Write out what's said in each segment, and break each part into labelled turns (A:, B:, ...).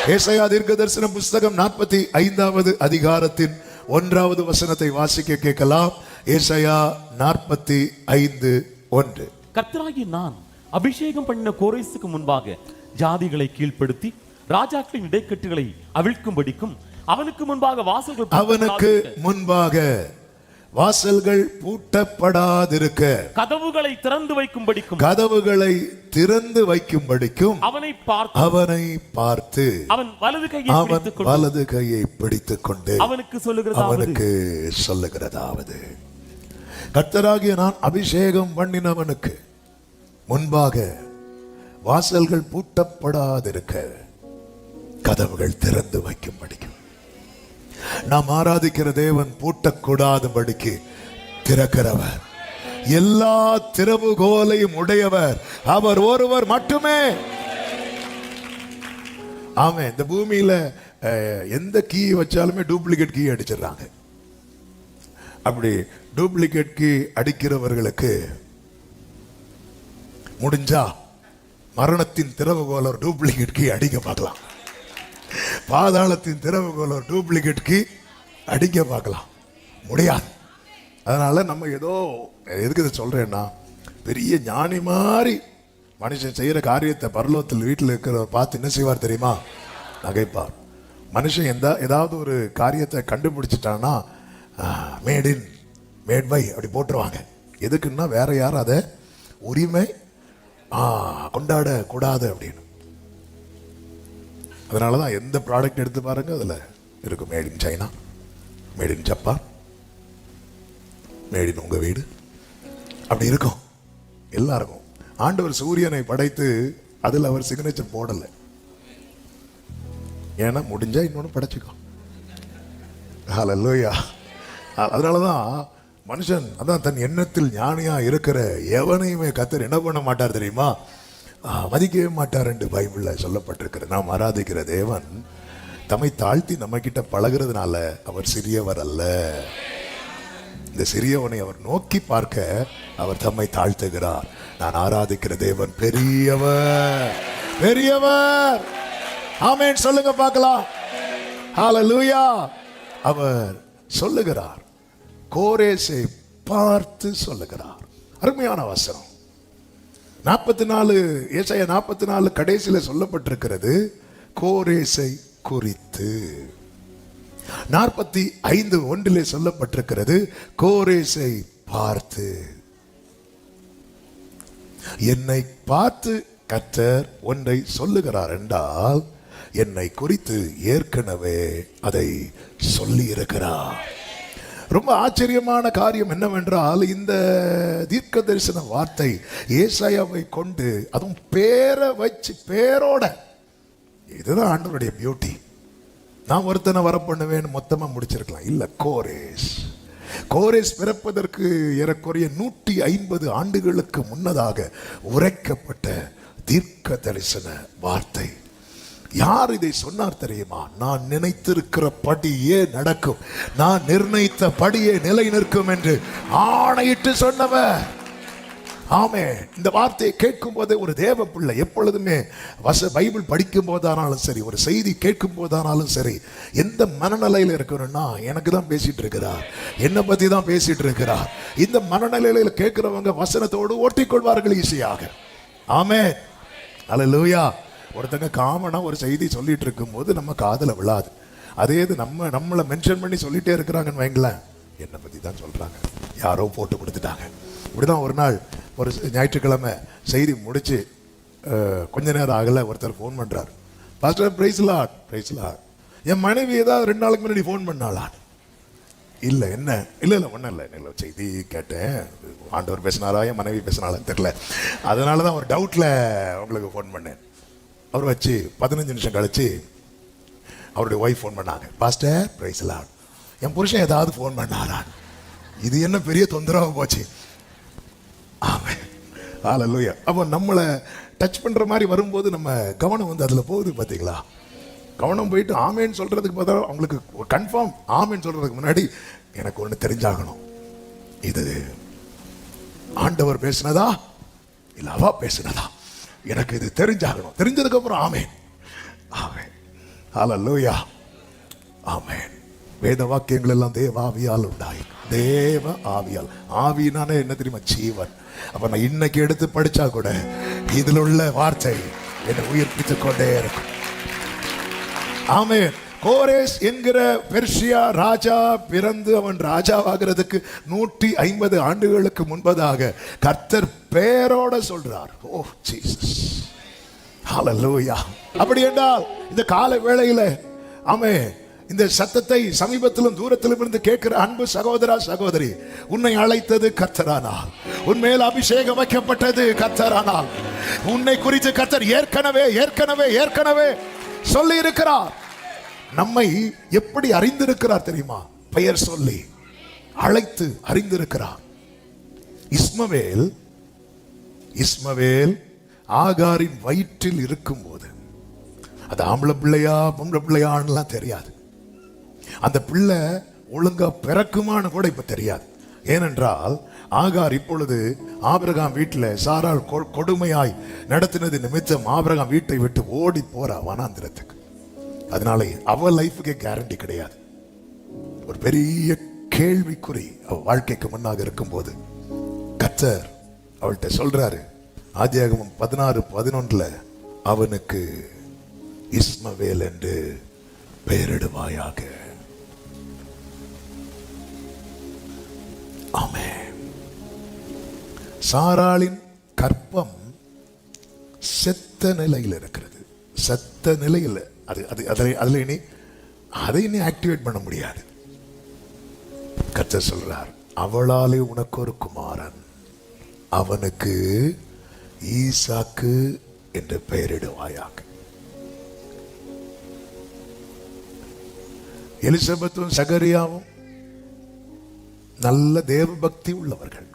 A: ஏசாயா தீர்க்கதரிசன புஸ்தகம் 45வது அதிகாரத்தின் 1வது வசனத்தை வாசிக்க கேட்கலாம். ஏசாயா 45:1.
B: கர்த்தராகிய நான் அபிஷேகம் பண்ணின கோரேசுக்கு முன்பாக ஜாதிகளை கீழ்ப்படுத்தி ராஜாக்களின் இடைக்கட்டுகளை அவிழ்க்கும்படிக்கும் அவனுக்கு முன்பாக வாசல்கள் பூட்டப்படாதிருக்க
A: கதவுகளை திறந்து வைக்கும்படிக்கும் அவனை பார்த்து அவன் வலது கையை பிடித்துக் கொண்டு அவனுக்கு சொல்லுகிறதாவது, கர்த்தராகிய நான் அபிஷேகம் பண்ணினவனுக்கு முன்பாக வாசல்கள் பூட்டப்படாதிருக்க கதவுகள் திறந்து வைக்கும்படிக்கும். நாம் ஆராதிக்கிற தேவன் பூட்டக்கூடாதபடிக்கு திறக்கிறவர், எல்லா திறவுகோலையும் உடையவர் அவர் ஒருவர் மட்டுமே. ஆமே. இந்த பூமியில எந்த கீ வச்சாலுமே டூப்ளிகேட் கீ அடிச்சிடறாங்க. அப்படி டூப்ளிகேட் கீ அடிக்கிறவர்களுக்கு முடிஞ்சா மரணத்தின் திறவுகோல டூப்ளிகேட் கீ அடிக்க பார்க்கலாம், பாதாளத்தின் திறவுகோல டூப்ளிகேட் கீ அடிக்க பார்க்கலாம், முடியாது. அதனால நம்ம ஏதோ எதுக்கு இதை சொல்றேன்னா, பெரிய ஞானி மாதிரி மனுஷன் செய்யற காரியத்தை பரலோகத்தில் வீட்டில் இருக்கிற பார்த்து என்ன செய்வார் தெரியுமா? நகைப்பார். மனுஷன் ஏதாவது ஒரு காரியத்தை கண்டுபிடிச்சிட்டான்னா மேட் பை அப்படி போட்டுருவாங்க. எதுக்குன்னா வேற யாரும் அதை உரிமை கொண்டாட கூடாது அப்படின்னு. அதனாலதான் எந்த ப்ராடக்ட் எடுத்து பாருங்க, அதுல இருக்கும் made in China, made in Japan, made in உங்க வீடு, அப்படி இருக்கும் எல்லாருக்கும். ஆண்டவர் சூரியனை படைத்து அதுல அவர் சிக்னேச்சர் போடல. ஏன்னா முடிஞ்சா இன்னொன்னு படைச்சுக்கோ. ஹல்லேலூயா. அதனாலதான் மனுஷன் அதான் தன் எண்ணத்தில் ஞானியா இருக்கிற எவனையுமே கர்த்தர் என்ன பண்ண மாட்டார் தெரியுமா? மதிக்கவே மாட்டார் என்று பைபிள்ல சொல்லப்பட்டிருக்கிறது. நாம் ஆராதிக்கிற தேவன் தம்மை தாழ்த்தி நம்ம கிட்ட பழகிறதுனால அவர் சிறியவர் அல்ல. இந்த சிறியவனை அவர் நோக்கி பார்க்க அவர் தம்மை தாழ்த்துகிறார். நான் ஆராதிக்கிற தேவன் பெரியவர், பெரியவர். ஆமென் சொல்லுங்க பார்க்கலாம். ஹல்லேலூயா. அவர் சொல்லுகிறார், கோரேசை பார்த்து சொல்லுகிறார். அருமையான வசனம். 44 ஏசாயா 44 கடைசியில சொல்லப்பட்டிருக்கிறது கோரேசை குறித்து. 45:1 சொல்லப்பட்டிருக்கிறது கோரேசை பார்த்து. என்னை பார்த்து கர்த்தர் ஒன்றை சொல்லுகிறார் என்றால் என்னை குறித்து ஏற்கனவே அதை சொல்லி இருக்கிறார். ரொம்ப ஆச்சரியமான காரியம் என்னவென்றால், இந்த தீர்க்க தரிசன வார்த்தை ஏசாயாவை கொண்டு, அதுவும் பேரை வச்சு பேரோட, இதுதான் ஆண்டவருடைய பியூட்டி. நான் ஒருத்தனை வர பண்ணுவேன்னு மொத்தமா முடிச்சிருக்கலாம். இல்ல, கோரேஸ் பிறப்பதற்கு ஏறக்குறைய 150 ஆண்டுகளுக்கு முன்னதாக உரைக்கப்பட்ட தீர்க்க தரிசன வார்த்தை. யார் இதை சொன்னார் தெரியுமா? நான் நினைத்திருக்கிற படியே நடக்கும், நான் நிர்ணயித்த படியே நிலை நிற்கும் என்று ஆணையிட்டு சொன்னவர். ஆமே. இந்த வார்த்தையை கேட்கும் போதே ஒரு தேவ பிள்ளை எப்பொழுதுமே பைபிள் படிக்கும் போதானாலும் சரி, ஒரு செய்தி கேட்கும் போதானாலும் சரி, எந்த மனநிலையில இருக்கணும்னா எனக்கு தான் பேசிட்டு இருக்கிறார், என்னை பத்தி தான் பேசிட்டு இருக்கிறார். இந்த மனநிலையில கேட்கிறவங்க வசனத்தோடு ஓட்டிக்கொள்வார்கள் ஈஸியாக. ஆமே. அல்லேலூயா. ஒருத்தங்க காமனா ஒரு செய்தி சொல்லிட்டு இருக்கும் போது நம்ம காதல விழாது. அதே இது நம்மளை மென்ஷன் பண்ணி சொல்லிட்டே இருக்கிறாங்கன்னு வைங்களேன், என்னை பத்தி தான் சொல்றாங்க, யாரோ போட்டு கொடுத்துட்டாங்க. இப்படிதான் ஒரு நாள் ஒரு ஞாயிற்றுக்கிழமை செய்தி முடிச்சு கொஞ்ச நேரம் ஆகல, ஒருத்தர் ஃபோன் பண்றாரு, pastor praise lord, praise lord. என் மனைவி ஏதாவது 2 நாளுக்கு முன்னாடி ஃபோன் பண்ணாளான். இல்ல என்ன, இல்ல ஒன்றும் இல்லை, செய்தி கேட்டேன், ஆண்டவர் பேசினாரா என் மனைவி பேசினாலும் தெரியல, அதனாலதான் ஒரு டவுட்ல உங்களுக்கு ஃபோன் பண்ணேன். அவர் வச்சு 15 நிமிஷம் கழிச்சு அவருடைய ஒய்ஃப் ஃபோன் பண்ணாங்க, பாஸ்டர் பிரைஸ் லார்ட், என் புருஷன் ஏதாவது ஃபோன் பண்ணாரான். இது என்ன பெரிய தொந்தரவு போச்சு. ஆமென். ஹல்லேலூயா. அப்போ நம்மளை டச் பண்ற மாதிரி வரும்போது நம்ம கவனம் அதுல போகுது பாத்தீங்களா? கவனம் போயிட்டு ஆமேன்னு சொல்றதுக்கு பார்த்தா அவங்களுக்கு கன்ஃபார்ம் ஆமேன்னு சொல்றதுக்கு முன்னாடி எனக்கு ஒன்று தெரிஞ்சாகணும், இது ஆண்டவர் பேசினதா இல்ல அவா பேசினதா, எனக்கு இது தெரிஞ்சாகணும். தெரிஞ்சதுக்கு அப்புறம் ஆமேன். ஆமேன். ஹல்லேலூயா. ஆமென். வேத வாக்கியங்கள் எல்லாம் தேவ ஆவியால் உண்டாய். தேவ ஆவியால். ஆவினானே என்ன தெரியுமா? ஜீவன். அப்ப நான் இன்னைக்கு எடுத்து படிச்சா கூட இதில் உள்ள வார்த்தை என்னை உயிர்ப்பித்துக் கொண்டே இருக்கும். ஆமென். கோரேஸ் என்கிற பெர்ஷியா ராஜா பிறந்து அவன் ராஜாவாகிறதுக்கு 150 ஆண்டுகளுக்கு முன்பதாக கர்த்தர் பெயரோட சொல்றார். ஓ ஜீசஸ், ஹல்லேலூயா. அப்படி என்றால் இந்த கால வேளையில ஆமென், இந்த சத்தத்தை சமீபத்திலும் தூரத்திலும் இருந்து கேட்கிற அன்பு சகோதரா சகோதரி, உன்னை அழைத்தது கர்த்தரானால், உன்மேல் அபிஷேகம் வைக்கப்பட்டது கர்த்தரானால், உன்னை குறித்து கர்த்தர் ஏற்கனவே ஏற்கனவே ஏற்கனவே சொல்லி இருக்கிறார். நம்மை எப்படி அறிந்திருக்கிறார் தெரியுமா? பெயர் சொல்லி அழைத்து அறிந்திருக்கிறார். இஸ்மவேல் ஆகாரின் வயிற்றில் இருக்கும் போது, அது ஆம்பளை பிள்ளையா பொம்பளை பிள்ளையான்லாம் தெரியாது. அந்த பிள்ளை ஒழுங்கா பிறக்குமான்னு கூட இப்ப தெரியாது. ஏனென்றால் ஆகார் இப்பொழுது ஆபிரகாம் வீட்டில் சாராள் கொடுமையாய் நடத்தினது நிமித்தம் ஆபிரகாம் வீட்டை விட்டு ஓடி போறா வனாந்திரத்துக்கு. அதனால அவ லைஃபுக்கு கேரண்டி கிடையாது. ஒரு பெரிய கேள்விக்குறி அவ வாழ்க்கைக்கு முன்னாக இருக்கும் போது கர்த்தர் அவள்கிட்ட சொல்றாரு, ஆதியாகமம் 16:11, அவனுக்கு இஸ்மவேல் என்று பெயரிடுவாயாக. ஆமென். சாராளின் கற்பம் செத்த நிலையில் இருக்கிறது. செத்த நிலையில் அதுல இனி அதை இனி ஆக்டிவேட் பண்ண முடியாது. கர்த்தர் சொல்றார், அவளாலே உனக்கு ஒரு குமாரன், அவனுக்கு ஈசாக்கு என்று பெயரிடுவாயாக. எலிசபெத்தும் சகரியாவும் நல்ல தேவ பக்தி உள்ளவர்கள்.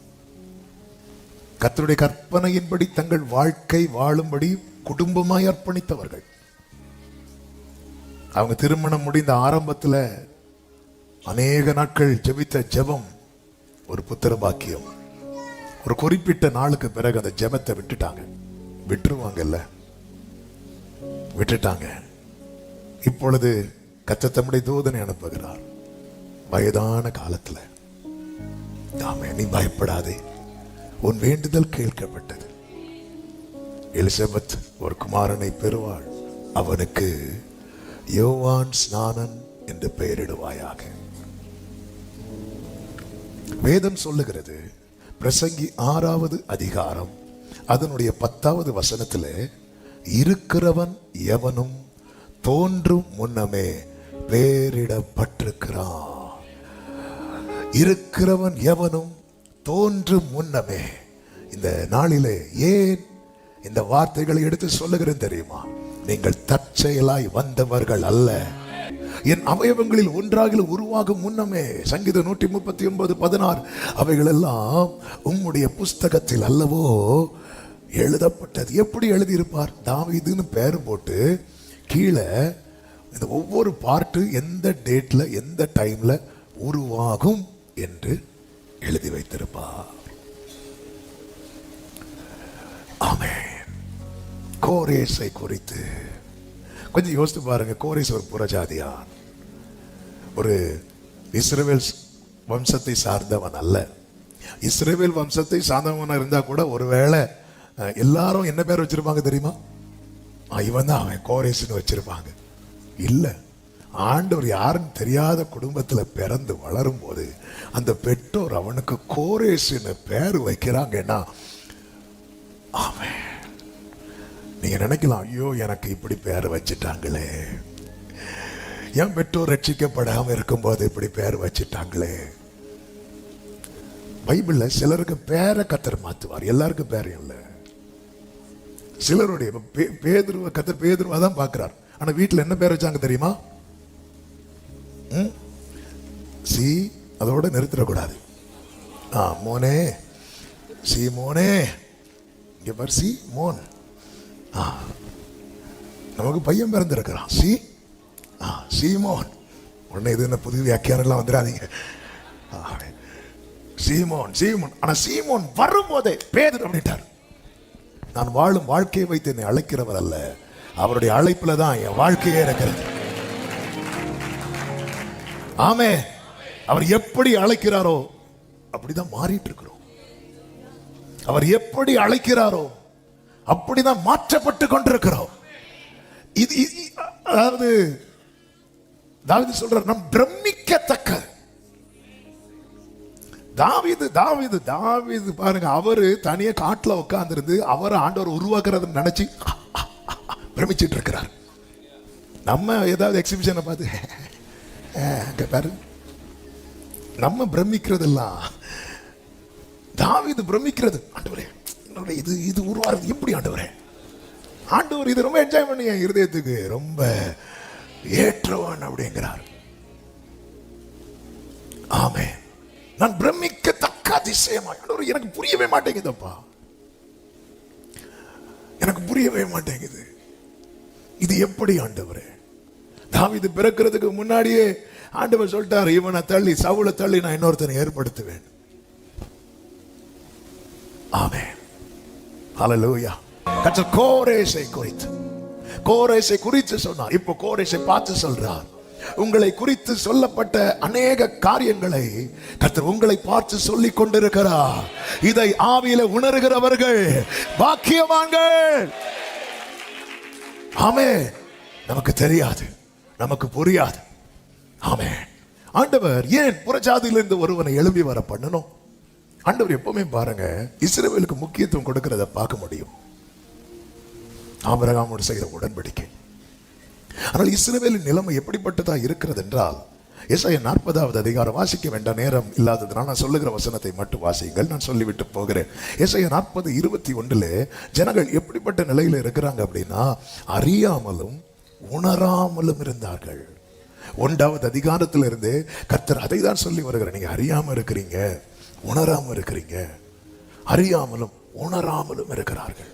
A: கர்த்தருடைய கற்பனையின்படி தங்கள் வாழ்க்கை வாழும்படி குடும்பமாய் அர்ப்பணித்தவர்கள். அவங்க திருமணம் முடிந்த ஆரம்பத்தில் அநேக நாட்கள் ஜெபித்த ஜெபம் ஒரு புத்திர பாக்கியம். ஒரு குறிப்பிட்ட நாளுக்கு பிறகு அந்த ஜெபத்தை விட்டுருவாங்கல்ல, விட்டுட்டாங்க. இப்பொழுது கர்த்தர் தம்முடைய தூதனை அனுப்புகிறார். வயதான காலத்துல, ஆமே, நீ பயப்படாதே, உன் வேண்டுதல் கேட்கப்பட்டது. எலிசபெத் ஒரு குமாரனை பெறுவாள், அவனுக்கு யோவான் ஸ்நானன் என்று பெயரிடுவாயாக. வேதம் சொல்லுகிறது, பிரசங்கி 6வது அதிகாரம் அதனுடைய 10வது வசனத்தில், இருக்கிறவன் எவனும் தோன்றும் முன்னமே பெயரிடப்பட்டிருக்கிறான். இருக்கிறவன் எவனும் தோன்றும் முன்னமே. இந்த நாளிலே ஏன் இந்த வார்த்தைகளை எடுத்து சொல்லுகிறேன் தெரியுமா? நீங்கள் தற்செயலாய் வந்தவர்கள் அல்ல, என் அவயவங்களில் ஒன்றாக உருவாகும் முன்னமே. சங்கீதம் 139:16, அவைகள் எல்லாம் உம்முடைய புஸ்தகத்தில் அல்லவோ எழுதப்பட்டது. எப்படி எழுதியிருப்பார்? தாவீதுன்னு பேர் போட்டு கீழே இந்த ஒவ்வொரு பார்ட்டு எந்த டேட்ல எந்த டைம்ல உருவாகும் என்று எழுதி வைத்திருப்பார். ஆமென். கோரேசை குறித்து கொஞ்சம் யோசித்து பாருங்க. கோரேஸ் ஒரு புறஜாதியான், ஒரு இஸ்ரவேல் வம்சத்தை சார்ந்தவன் அல்ல. இஸ்ரவேல் வம்சத்தை சார்ந்தவன் இருந்தா கூட ஒருவேளை எல்லாரும் என்ன பேர் வச்சிருப்பாங்க தெரியுமா? இவன் தான் அவன் கோரேஸ்னு வச்சிருப்பாங்க. இல்ல, ஆண்டவர் யாருன்னு தெரியாத குடும்பத்துல பிறந்து வளரும் போது அந்த பெற்றோர் அவனுக்கு கோரேஸ்னு பேர் வைக்கிறாங்கன்னா, ஆமென். நீங்க நினைக்கலாம், ஐயோ எனக்கு இப்படி பேர் வச்சிட்டாங்களே, என் பெற்றோர் ரட்சிக்கப்படாம இருக்கும்போது இப்படி பேர் வச்சிட்டாங்களே. பைபிள்ல சிலருக்கு பேரை கர்த்தர் மாத்துவார், எல்லாருக்கும் பேரும் இல்லை. சிலருடைய பேதுருவ கர்த்தர் பேதுருவா தான் பார்க்கிறார். ஆனா வீட்டுல என்ன பேர் வச்சாங்க தெரியுமா? சி, அதோட நிறுத்திடக்கூடாது. மோனே, சி மோனே, இங்க பாரு, சி மோன். நமக்கு பையன் பிறந்திருக்கிறான், சி சீமோன். உடனே இது என்ன புது வியாக்கியானெல்லாம் வந்துடாதீங்க. சீமோன் சீமோன். ஆனா சீமோன் வரும்போதே பேதுரு அப்படின்ட்டார். நான் வாழும் வாழ்க்கையை வைத்து என்னை அழைக்கிறவர் அல்ல, அவருடைய அழைப்புல தான் என் வாழ்க்கையே இருக்கிறது. ஆமே. அவர் எப்படி அழைக்கிறாரோ அப்படிதான் மாறிட்டு இருக்கிறோம். அவர் எப்படி அழைக்கிறாரோ அப்படிதான் மாற்றப்பட்டு கொண்டிருக்கிறோம். அதாவது தாவீது சொல்றார், நம் பிரமிக்கத்தக்க. தாவீது பாருங்க, அவரு தனியா காட்டுல உட்கார்ந்து அவரை ஆண்டவர் உருவாக்குறத நினைச்சு பிரமிச்சிட்டு இருக்கிறார். நம்ம ஏதாவது எக்ஸிபிஷனை பார்த்து பாரு, நம்ம பிரமிக்கிறதெல்லாம் தாவீது பிரமிக்கிறது. ஆண்டவரே இது உருவாகிறது எப்படி ஆண்டவரே? ஆண்டவர் இது ரொம்ப என்ஜாய் பண்ணி என் இருதயத்துக்கு ரொம்ப ஏற்றவன் அப்படிங்கிறார். ஆமே. நான் பிரமிக்கத்தக்க அதிசயமாய், ஆண்டவர் எனக்கு புரியவே மாட்டேங்குதப்பா, எனக்கு புரியவே மாட்டேங்குது, இது எப்படி ஆண்டவரே? தாவீது பிறக்கிறதுக்கு முன்னாடியே ஆண்டவர் சொல்லிட்டார், இவனை தள்ளி சவுலை தள்ளி நான் இன்னொருத்தனை ஏற்படுத்துவேன். ஆமென். ஹல்லேலூயா. கர்த்தர் கோரேசை குறித்து சொன்னார். இப்போ கோரேசை பார்த்து சொல்றார், உங்களை குறித்து சொல்லப்பட்ட அநேக காரியங்களை கர்த்தர் உங்களை பார்த்து சொல்லிக் கொண்டிருக்கிறார். இதை ஆவியில உணர்கிறவர்கள் பாக்கியவான்கள். ஆமென். நமக்கு தெரியாது, நமக்கு புரியாது. ஆமென். ஆண்டவர் ஏன் புறஜாதியிலிருந்து ஒருவனை எழும்பி வர பண்ணணும்? ஆண்டவர் எப்பவுமே பாருங்க, இஸ்ரவேலுக்கு முக்கியத்துவம் கொடுக்கிறத பார்க்க முடியும். ஆபிரகாமோடு செய்த உடன்படிக்கை. ஆனால் இஸ்ரவேலின் நிலைமை எப்படிப்பட்டதா இருக்கிறது என்றால், ஏசாயா 40வது அதிகாரம் வாசிக்க வேண்டாம், நேரம் இல்லாததுனால் நான் சொல்லுகிற வசனத்தை மட்டும் வாசியுங்கள், நான் சொல்லிவிட்டு போகிறேன். ஏசாயா 40:21 ஜனங்கள் எப்படிப்பட்ட நிலையில இருக்கிறாங்க அப்படின்னா, அறியாமலும் உணராமலும் இருந்தார்கள். 1வது அதிகாரத்திலிருந்து கர்த்தர் அதை தான் சொல்லி வருகிறார். நீங்க அறியாம இருக்கிறீங்க, உணராம இருக்கிறீங்க, அறியாமலும் உணராமலும் இருக்கிறார்கள்.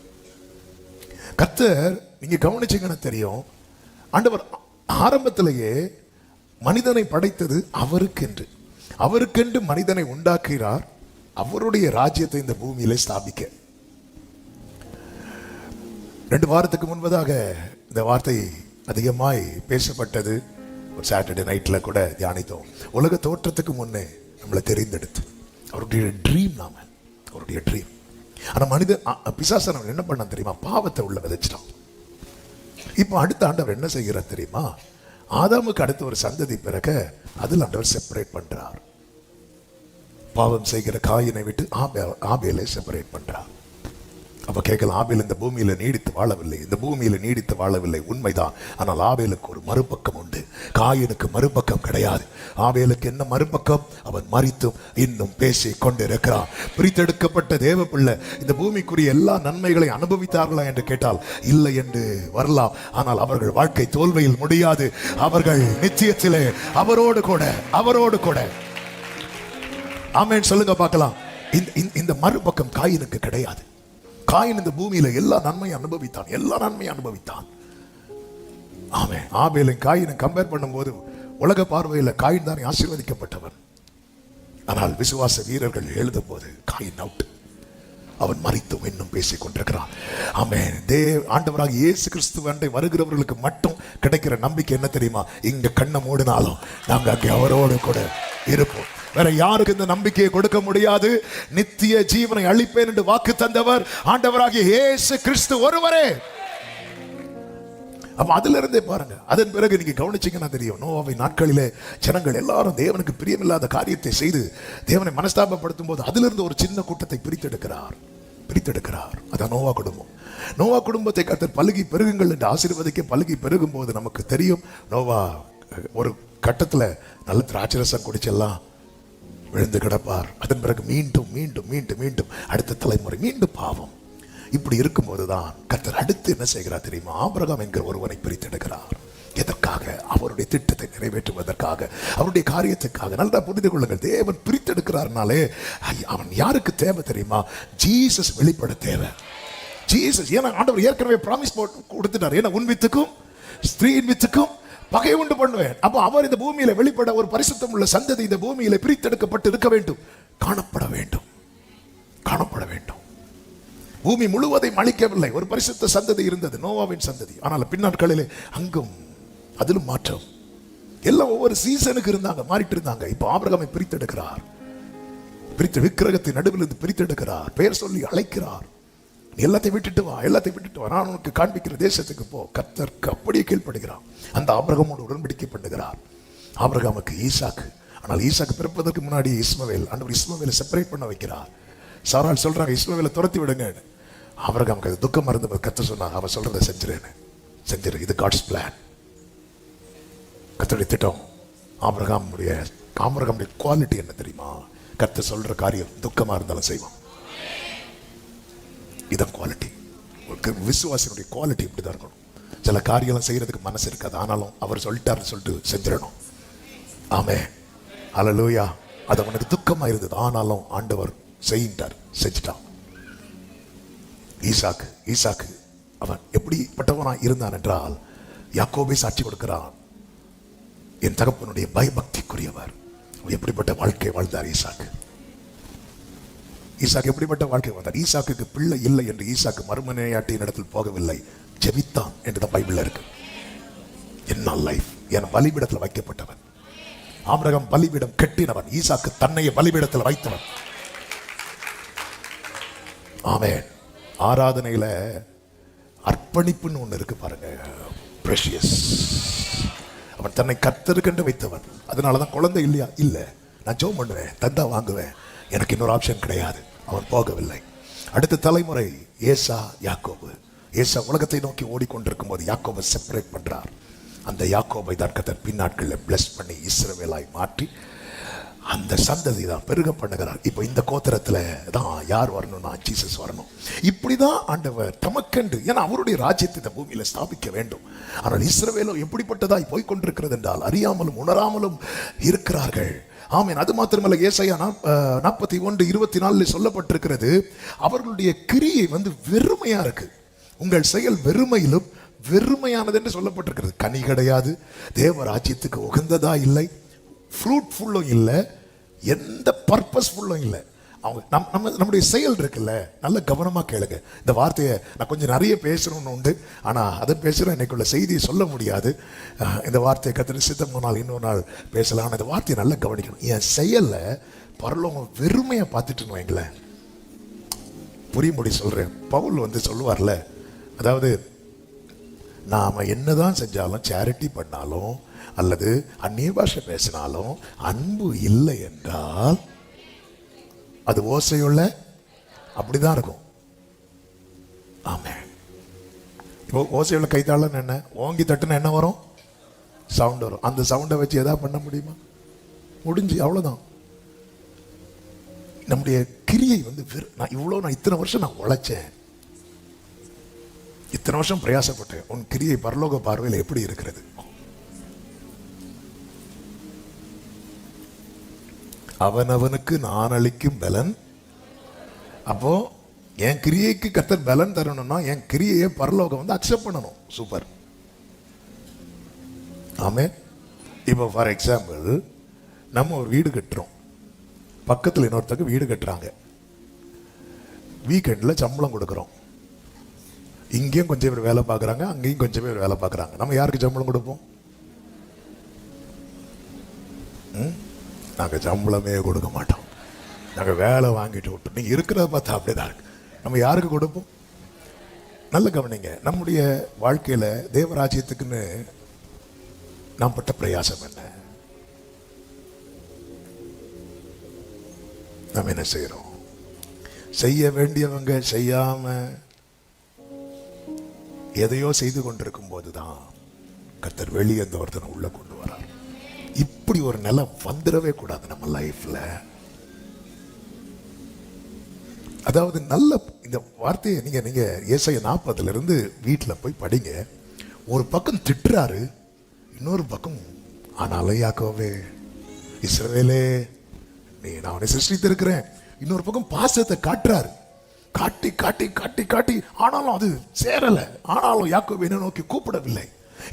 A: கர்த்தர் நீங்க கவனிச்சீங்கன்னா தெரியும், ஆண்டவர் ஆரம்பத்திலேயே மனிதனை படைத்தது அவருக்கென்று மனிதனை உண்டாக்குகிறார், அவருடைய ராஜ்யத்தை இந்த பூமியிலே ஸ்தாபிக்க. 2 வாரத்துக்கு முன்பதாக இந்த வார்த்தை அதிகமாய் பேசப்பட்டது. ஒரு சாட்டர்டே நைட்ல கூட தியானித்தோம். உலக தோற்றத்துக்கு முன்னே நம்மளை தெரிந்தெடுத்து அவருடைய ட்ரீம், அவருடைய ட்ரீம். ஆனா மனிதன் பிசாசன் என்ன பண்ண தெரியுமா? பாவத்தை உள்ள விதைச்சிட்டான். இப்போ அடுத்த ஆண்டவர் என்ன செய்கிறார் தெரியுமா? ஆதாமுக்கு அடுத்த ஒரு சந்ததி பிறக்க அதில் ஆண்டவர் செப்பரேட் பண்றார். பாவம் செய்கிற காயினை விட்டு ஆபேலை செப்பரேட் பண்றார். அப்ப கேட்கலாம், ஆபேல் இந்த பூமியில நீடித்து வாழவில்லை. இந்த பூமியில நீடித்து வாழவில்லை உண்மைதான். ஆனால் ஆபேலுக்கு ஒரு மறுபக்கம் உண்டு, காயினுக்கு மறுபக்கம் கிடையாது. ஆபேலுக்கு என்ன மறுபக்கம்? அவன் மரித்தும் இன்னும் பேசி கொண்டிருக்கிறான். பிரித்தெடுக்கப்பட்ட தேவ பிள்ளை இந்த பூமிக்குரிய எல்லா நன்மைகளை அனுபவித்தார்களா என்று கேட்டால் இல்லை என்று வரலாம். ஆனால் அவர்கள் வாழ்க்கை தோல்வியில் முடியாது. அவர்கள் நிச்சயத்திலே அவரோடு கூட ஆமென் சொல்லுங்க பார்க்கலாம். இந்த மறுபக்கம் காயினுக்கு கிடையாது. காயின் இந்த பூமியில எல்லா நன்மையும் அனுபவித்தான். ஆமென். ஆபேலும் காயினும் கம்பேர் பண்ணும்போது உலக பார்வையில் காயின் தான் ஆசீர்வதிக்கப்பட்டவன். ஆனால் விசுவாச வீரர்கள் எழுதும் போது காயின் அவுட். அவன் மரித்தும் இன்னும் பேசிக் கொண்டிருக்கிறான். ஆமென். ஆண்டவராக இயேசு கிறிஸ்து அண்டை வருகிறவர்களுக்கு மட்டும் கிடைக்கிற நம்பிக்கை என்ன தெரியுமா? இங்க கண்ணை மூடினாலும் நாங்க அங்கே அவரோடு கூட இருப்போம். வேற யாருக்கு இந்த நம்பிக்கையை கொடுக்க முடியாது. நித்திய ஜீவனை அளிப்பேன் என்று வாக்கு தந்தவர் ஆண்டவராகிய இயேசு கிறிஸ்து ஒருவரே. அப்ப அதுல இருந்தே பாருங்க. அதன் பிறகு நீங்க கவனிச்சீங்கன்னா தெரியும், நோவாவை நாட்களிலே ஜனங்கள் எல்லாரும் தேவனுக்கு பிரியமில்லாத காரியத்தை செய்து தேவனை மனஸ்தாபப்படுத்தும் போது அதிலிருந்து ஒரு சின்ன கூட்டத்தை பிரித்தெடுக்கிறார். அதான் நோவா குடும்பம். நோவா குடும்பத்தை கர்த்தர் பலுகி பெருகுங்கள் என்று ஆசீர்வதிக்க பலுகி பெருகும் போது நமக்கு தெரியும், நோவா ஒரு கட்டத்துல நல்ல திராட்சரசம் குடிச்செல்லாம் விழுந்து கிடப்பார். அதன் பிறகு மீண்டும் அடுத்த தலைமுறை மீண்டும் பாவம். இப்படி இருக்கும்போதுதான் கர்த்தர் அடுத்து என்ன செய்கிறார் தெரியுமா? ஆபிரகாம் என்கிற ஒருவனை பிரித்தெடுக்கிறார். எதற்காக? அவருடைய திட்டத்தை நிறைவேற்றுவதற்காக, அவருடைய காரியத்துக்காக. நல்லா புரிந்து கொள்ளுங்கள், தேவன் பிரித்தெடுக்கிறார்னாலே அவன் யாருக்கு தேவை தெரியுமா? ஜீசஸ் வெளிப்பட தேவை. ஜீசஸ். ஏன்னா ஆண்டவர் ஏற்கனவே ப்ராமிஸ் கொடுத்துட்டார். ஏன்னா உன் வித்துக்கும் ஸ்திரீயின் வித்துக்கும் பகை உண்டு பண்ணுவேன். அப்போ அவர் இந்த பூமியில வெளிப்பட ஒரு பரிசுத்தம் உள்ள சந்ததி இந்த பூமியில பிரித்தெடுக்கப்பட்டு இருக்க வேண்டும், காணப்பட வேண்டும். பூமி முழுவதையும் அழிக்கவில்லை. ஒரு பரிசுத்த சந்ததி இருந்தது, நோவாவின் சந்ததி. ஆனால் பின்னாட்களிலே அங்கும் அதிலும் மாற்றம். எல்லாம் ஒவ்வொரு சீசனுக்கு இருந்தாங்க, மாறிட்டு இருந்தாங்க. இப்போ ஆபிரகாமை பிரித்தெடுக்கிறார். விக்கிரகத்தை நடுவில் இருந்து பிரித்தெடுக்கிறார். பெயர் சொல்லி அழைக்கிறார். எல்லாத்தையும் விட்டுட்டு வா, எல்லாத்தையும் விட்டுட்டு வா, நான் உனக்கு காண்பிக்கிற தேசத்துக்கு போ. கர்த்தருக்கு அப்படியே கீழ்ப்படுகிறார். அந்த ஆபிரகாமோடு உடன்படிக்கை பண்ணுகிறார். ஆபிரகாமுக்கு ஈசாக்கு. ஆனால் ஈசாக்கு பிறப்பதற்கு முன்னாடி இஸ்மவேல். ஆண்டவர் இஸ்மவேலை செப்பரேட் பண்ண வைக்கிறார். சாராள் சொல்றாங்க இஸ்மவேலை துரத்தி விடுங்க. ஆபிரகாமுக்கு அது துக்கமா இருந்தபோது கர்த்தர் சொன்னார், அவன் சொல்றதை செஞ்சிரு, இது காட்ஸ் பிளான், கர்த்தருடைய திட்டம். ஆபிரகாமுடைய குவாலிட்டி என்ன தெரியுமா? கர்த்தர் சொல்ற காரியம் துக்கமா இருந்தாலும் செய்வான். இதான் குவாலிட்டி. விசுவாசினுடைய குவாலிட்டி இப்படிதான் இருக்கணும். சில காரியங்களும் செய்யறதுக்கு மனசு இருக்காது, ஆனாலும் அவர் சொல்லிட்டாருன்னு சொல்லிட்டு செஞ்சிடணும். ஆமென், அல்லேலூயா. அது அவனுக்கு துக்கமா இருந்தது, ஆனாலும் ஆண்டவர் செஞ்சிட்டான். ஈசாக்கு அவன் எப்படிப்பட்டவனா இருந்தான் என்றால், யாக்கோபை சாட்சி கொடுக்கிறான், என் தகப்பனுடைய பயபக்திக்குரியவர். எப்படிப்பட்ட வாழ்க்கை வாழ்ந்தார் ஈசாக்கு எப்படிப்பட்ட வாழ்க்கை வாழ்ந்தார்? ஈசாக்குக்கு பிள்ளை இல்லை என்று ஈசாக்கு மறுமனையாட்டியின் இடத்தில் போகவில்லை, ஜெபித்தான் என்றுதான் பைபிள்ல இருக்கு. என்ன லைஃப்! என் பலிபீடத்தில் வைக்கப்பட்டவன். ஆபிரகாம் பலிபீடம் கட்டினவன், ஈசாக்கு தன்னையே பலிபீடத்தில் வைத்தவன். ஆமென். ஆராதனையில அர்ப்பணிப்புன்னு ஒண்ணு இருக்கு பாருங்க, பிரஷியஸ். அவன் தன்னை கர்த்தருக்கென்று வைத்தவன். அதனாலதான் குழந்தை இல்லையா? இல்ல, நான் ஜெபம் பண்ணுவேன், தந்தா வாங்குவேன், எனக்கு இன்னொரு ஆப்ஷன் கிடையாது. அவன் போகவில்லை. அடுத்த தலைமுறை ஏசா, யாக்கோபு. ஏசா உலகத்தை நோக்கி ஓடிக்கொண்டிருக்கும் போது யாக்கோபை செப்பரேட் பண்றார். அந்த யாக்கோபை தான் கர்த்தர் பின்னாட்களில் பிளஸ் பண்ணி இஸ்ரவேலாய் மாற்றி அந்த சந்ததி தான் பெருக பண்ணுகிறார். இப்போ இந்த கோத்திரத்துல தான் யார் வரணும்னா ஜீசஸ் வரணும். இப்படிதான் ஆண்டவர் தமக்கென்று, ஏன்னா அவருடைய ராஜ்யத்தை இந்த பூமியில ஸ்தாபிக்க வேண்டும். ஆனால் இஸ்ரவேலோ எப்படிப்பட்டதாய் போய்கொண்டிருக்கிறது என்றால், அறியாமலும் உணராமலும் இருக்கிறார்கள். ஆமென். அது மாத்திரமல்ல, ஏசாயா 41:24 சொல்லப்பட்டிருக்கிறது, அவர்களுடைய கிரியை வெறுமையா இருக்கு. உங்கள் செயல் வெறுமையிலும் வெறுமையானது என்று சொல்லப்பட்டிருக்கிறது. கனி கிடையாது, தேவ ராஜ்யத்துக்கு உகந்ததா இல்லை, ஃப்ரூட்ஃபுல்லும் இல்லை, எந்த பர்பஸ்ஃபுல்லும் இல்லை. அவங்க நம்முடைய செயல் இருக்குல்ல, நல்ல கவனமா கேளுங்க. இந்த வார்த்தையை நான் கொஞ்சம் நிறைய பேசணும்னு உண்டு, ஆனா அதை பேசுகிறேன், இன்னைக்குள்ள செய்தியை சொல்ல முடியாது. இந்த வார்த்தையை கத்திர சித்தம் நாள் இன்னொரு நாள் பேசலாம். ஆனால் இந்த வார்த்தையை நல்லா கவனிக்கணும். என் செயல்ல பரலோகம் வெறுமையை பார்த்துட்டுன்னு வைங்களேன், புரியும்படி சொல்றேன். பவுல் சொல்லுவார்ல, அதாவது நாம என்னதான் செஞ்சாலும், சேரிட்டி பண்ணாலும் அல்லது அந்நிய பாஷை பேசினாலும், அன்பு இல்லை என்றால் அது ஓசையுள்ள அப்படிதான் இருக்கும். ஆமென். இப்போ ஓசையுள்ள கைத்தாளன் என்ன, ஓங்கி தட்டுனா என்ன வரும்? சவுண்ட் வரும். அந்த சவுண்டை வச்சு எதா பண்ண முடியுமா? முடிஞ்சு, அவ்வளவுதான். நம்முடைய கிரியை நான் இத்தனை வருஷம் நான் உழைச்சேன், இத்தனை வருஷம் பிரயாசப்பட்டேன். உன் கிரியை பரலோக பார்வையில் எப்படி இருக்கிறது? அவனவனுக்கு நான் அளிக்கும் பலன். அப்போ என் கிரியைக்கு கர்த்தர் பலன் தரணும்னா என் கிரியையை பரலோகம் அக்செப்ட் பண்ணணும். சூப்பர். ஆமென். இப்போ ஃபார் எக்ஸாம்பிள், நம்ம ஒரு வீடு கட்டுறோம், பக்கத்தில் இன்னொருத்தருக்கு வீடு கட்டுறாங்க, வீக்கெண்டில் சம்பளம் கொடுக்குறோம். இங்கேயும் கொஞ்சம் பேர் வேலை பார்க்குறாங்க, அங்கேயும் கொஞ்சம் பேர் வேலை பார்க்குறாங்க. நம்ம யாருக்கு சம்பளம் கொடுப்போம்? நாங்கள் சம்பளமே கொடுக்க மாட்டோம், நாங்கள் வேலை வாங்கிட்டு விட்டோம். நீங்கள் இருக்கிறத பார்த்தா அப்படிதான் இருக்கு. நம்ம யாருக்கு கொடுப்போம்? நல்ல கவனிங்க. நம்முடைய வாழ்க்கையில் தேவராஜ்யத்துக்குன்னு நாம் பட்ட பிரயாசம் என்ன? நம்ம என்ன செய்யறோம்? செய்ய வேண்டியவங்க செய்யாம எதையோ செய்து கொண்டிருக்கும் போதுதான் கர்த்தர் வெளியே அந்த ஒருத்தனை உள்ள கொண்டு வரார். இப்படி ஒரு நிலை வந்துடவே கூடாது நம்ம லைஃப்ல. அதாவது நல்ல இந்த வார்த்தையை நீங்க ஏசாயா 40 வீட்டுல போய் படிங்க. ஒரு பக்கம் திட்டுறாரு, இன்னொரு பக்கம் ஆனாலும் யாக்கோவே, இஸ்ரவேலே, நான் அவனை சிருஷ்டித்திருக்கிறேன். இன்னொரு பக்கம் பாசத்தை காட்டுறாரு, காட்டி காட்டி காட்டி காட்டி, ஆனாலும் அது சேரல. ஆனாலும் யாக்கோபு என்னை நோக்கி கூப்பிடவில்லை.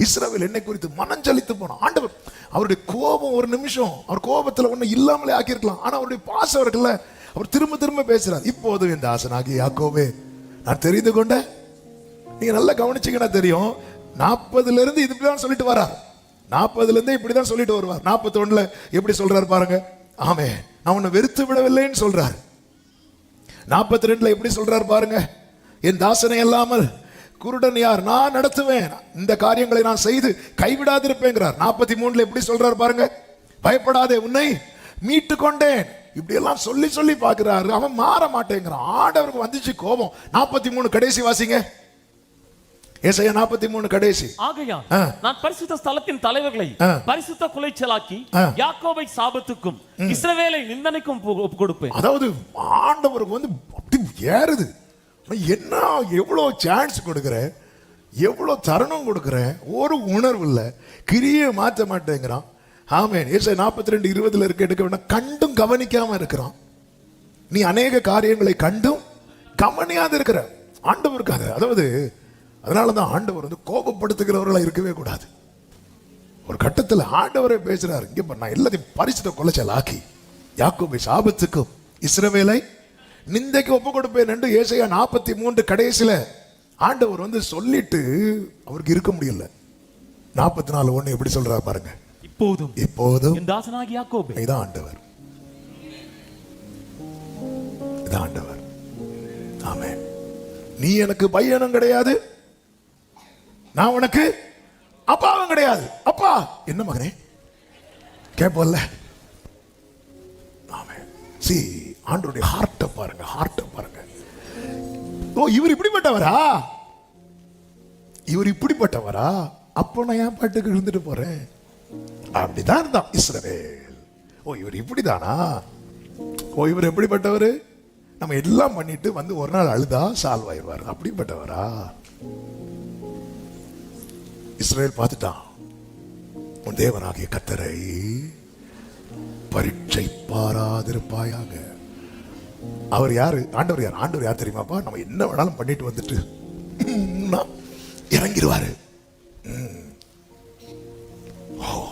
A: இஸ்ரவேல் என்னை குறித்து மனஞ்சலித்து போனான். ஆண்டவர் அவருடைய கோபம் ஒரு நிமிஷம், அவர் கோபத்துல ஒண்ணு இல்லாமலே ஆக்கியிருக்கலாம், ஆனா அவருடைய பாசம் இருக்குல்ல, அவர் திரும்ப திரும்ப பேசுறார். இப்போது என் தாசனாகி யாக்கோபே, நான் தெரிந்து கொண்டேன். நீங்க நல்லா கவனிச்சீங்கன்னா தெரியும், 40 இதுதான் சொல்லிட்டு வரார். 40ல இருந்தே இப்படிதான் சொல்லிட்டு வருவார். 41ல எப்படி சொல்றாரு பாருங்க. ஆமே, நான் உன்னை வெறுத்து விடவில்லைன்னு சொல்றாரு. 42ல எப்படி சொல்றாரு பாருங்க. என் தாசனை அல்லாமல் குருடன் யார்? நான் நடத்துவேன், இந்த காரியங்களை நான் செய்து கைவிடாதிருப்பேங்கிறார். 43ல எப்படி சொல்றாரு பாருங்க. பயப்படாதே, உன்னை மீட்டு கொண்டேன். இப்படி எல்லாம் சொல்லி சொல்லி பார்க்கிறாரு. அவன் மாற மாட்டேங்கிறான். ஆண்டவருக்கு வந்துச்சு கோபம். 43 கடைசி வாசிங்க. ஏசாயா 43 கடைசி.
B: ஆகையால் நான் பரிசுத்த ஸ்தலத்தின் தலைவர்களை பரிசுத்த குலைச்சலாக்கி யாக்கோபை சாபத்துக்கும் இஸ்ரவேலை நிந்தனைக்கும் ஒப்பு கொடுப்பேன்.
A: அதாவது ஆண்டவருக்கு வந்து அப்படி ஏறுது. என்ன எவ்வளவு சான்ஸ் கொடுக்கிற, எவ்வளவு தருணம் கொடுக்கிற, ஒரு உணர்வு இல்ல, கிரியை மாற்ற மாட்டேங்கிறான். ஆமென். ஏசாயா 42:20 இருக்க எடுக்க வேண்டாம். கண்டும் கவனிக்காம இருக்கிறான். நீ அநேக காரியங்களை கண்டும் கவனியாது இருக்கிற ஆண்டவருக்காக. அதாவது அதனாலதான் ஆண்டவர் வந்து கோபப்படுத்துகிறவர்களா இருக்கவே கூடாது. ஒரு கட்டத்தில் ஆண்டவரை பேசுறாரு. இங்க நான் எல்லாத்தையும் பரிசுத்த குலைச்சல் ஆக்கி யாக்கோபை சாபத்துக்கும் இஸ்ரவேலை நிந்தைக்கு ஒப்பு கொடுப்பேன் என்று ஏசாயா 43 கடைசியில ஆண்டவர் வந்து சொல்லிட்டு அவருக்கு இருக்க முடியல. 44:1 எப்படி சொல்றாரு பாருங்க. இப்போதும்
B: என் தாசனாகிய யாக்கோபே,
A: இதான் ஆண்டவர், இதான் ஆண்டவர். ஆமென். நீ எனக்கு பையனும் கிடையாது, நான் உனக்கு அப்பாவும் கிடையாது. அப்பா என்ன மகனே கேப்போல்ல. ஆமென். சி, ஆண்டவருடைய ஹார்ட்ட பாருங்க, ஹார்ட்ட பாருங்க. ஓ, இவர் இப்படிப்பட்டவரா, இவர் இப்படிப்பட்டவரா, அப்போ நான் என் பாட்டுக்கு இருந்துட்டு போறேன். அப்படிதான் இருந்தான் இஸ்ரவேல். ஓ, இவர் இப்படிதானா, ஓ இவர் எப்படிப்பட்டவர், நம்ம எல்லாம் பண்ணிட்டு வந்து ஒரு நாள் அழுதா சால்வ் ஆயிடுவார், அப்படிப்பட்டவரா? இஸ்ரவேல் பார்த்துட்டான். உன் தேவனாகிய கர்த்தரை பரீட்சை பாராதிருப்பாயாக. அவர் யாரு? ஆண்டவர் யார்? ஆண்டவர் யார் தெரியுமாப்பா? நம்ம என்ன வேணாலும் பண்ணிட்டு வந்துட்டு இறங்கிடுவாரு.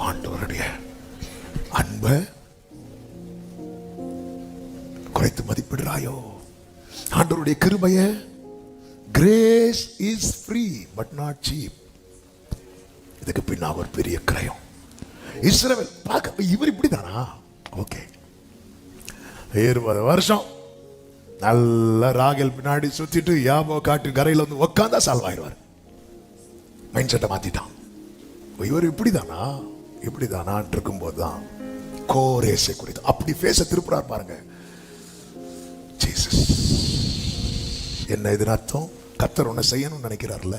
A: ஆண்டவருடைய அன்பை குறைத்து மதிப்பிடுறாயோ? ஆண்டவருடைய கிருபைய, grace is free but not cheap. இதுக்கு பின்னா ஒரு பெரிய கிரயம். இஸ்ரவேல் பார்க்க இவர் இப்படிதானா? ஓகே, 20 வருஷம் நல்ல ராகல் பின்னாடி சுத்திட்டு யாபோ காட்டு கரையில் வந்து உட்காந்தா சால்வ் ஆயிடுவார். மைண்ட் செட்டை மாத்திட்டான். இவர் இப்படிதானா, இப்படிதானான் இருக்கும்போது தான் கோரேசை குறித்து அப்படி பேச திருப்புறார் பாருங்க. ஜீசஸ் என்ன இதன் அர்த்தம்? கர்த்தர் உன்னை செய்யணும்னு நினைக்கிறார்ல,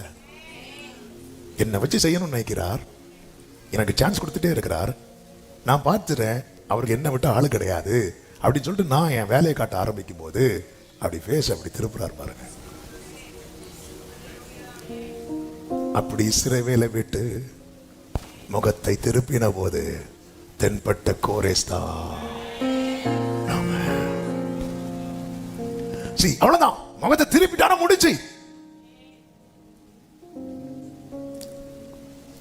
A: என்னை வச்சு செய்யணும்னு நினைக்கிறார். எனக்கு சான்ஸ் கொடுத்துட்டே இருக்கிறார். நான் பார்த்துறேன், அவருக்கு என்ன விட்டு ஆளு கிடையாது அப்படின்னு சொல்லிட்டு நான் என் வேலையை காட்ட ஆரம்பிக்கும் போது அப்படி பேச அப்படி திருப்புறார் பாருங்க. அப்படி இஸ்ரவேலை விட்டு முகத்தை திருப்பின போது தென்பட்ட கோரேஸ் தான். அவ்வளவுதான், முகத்தை திருப்பிட்டான முடிச்சு.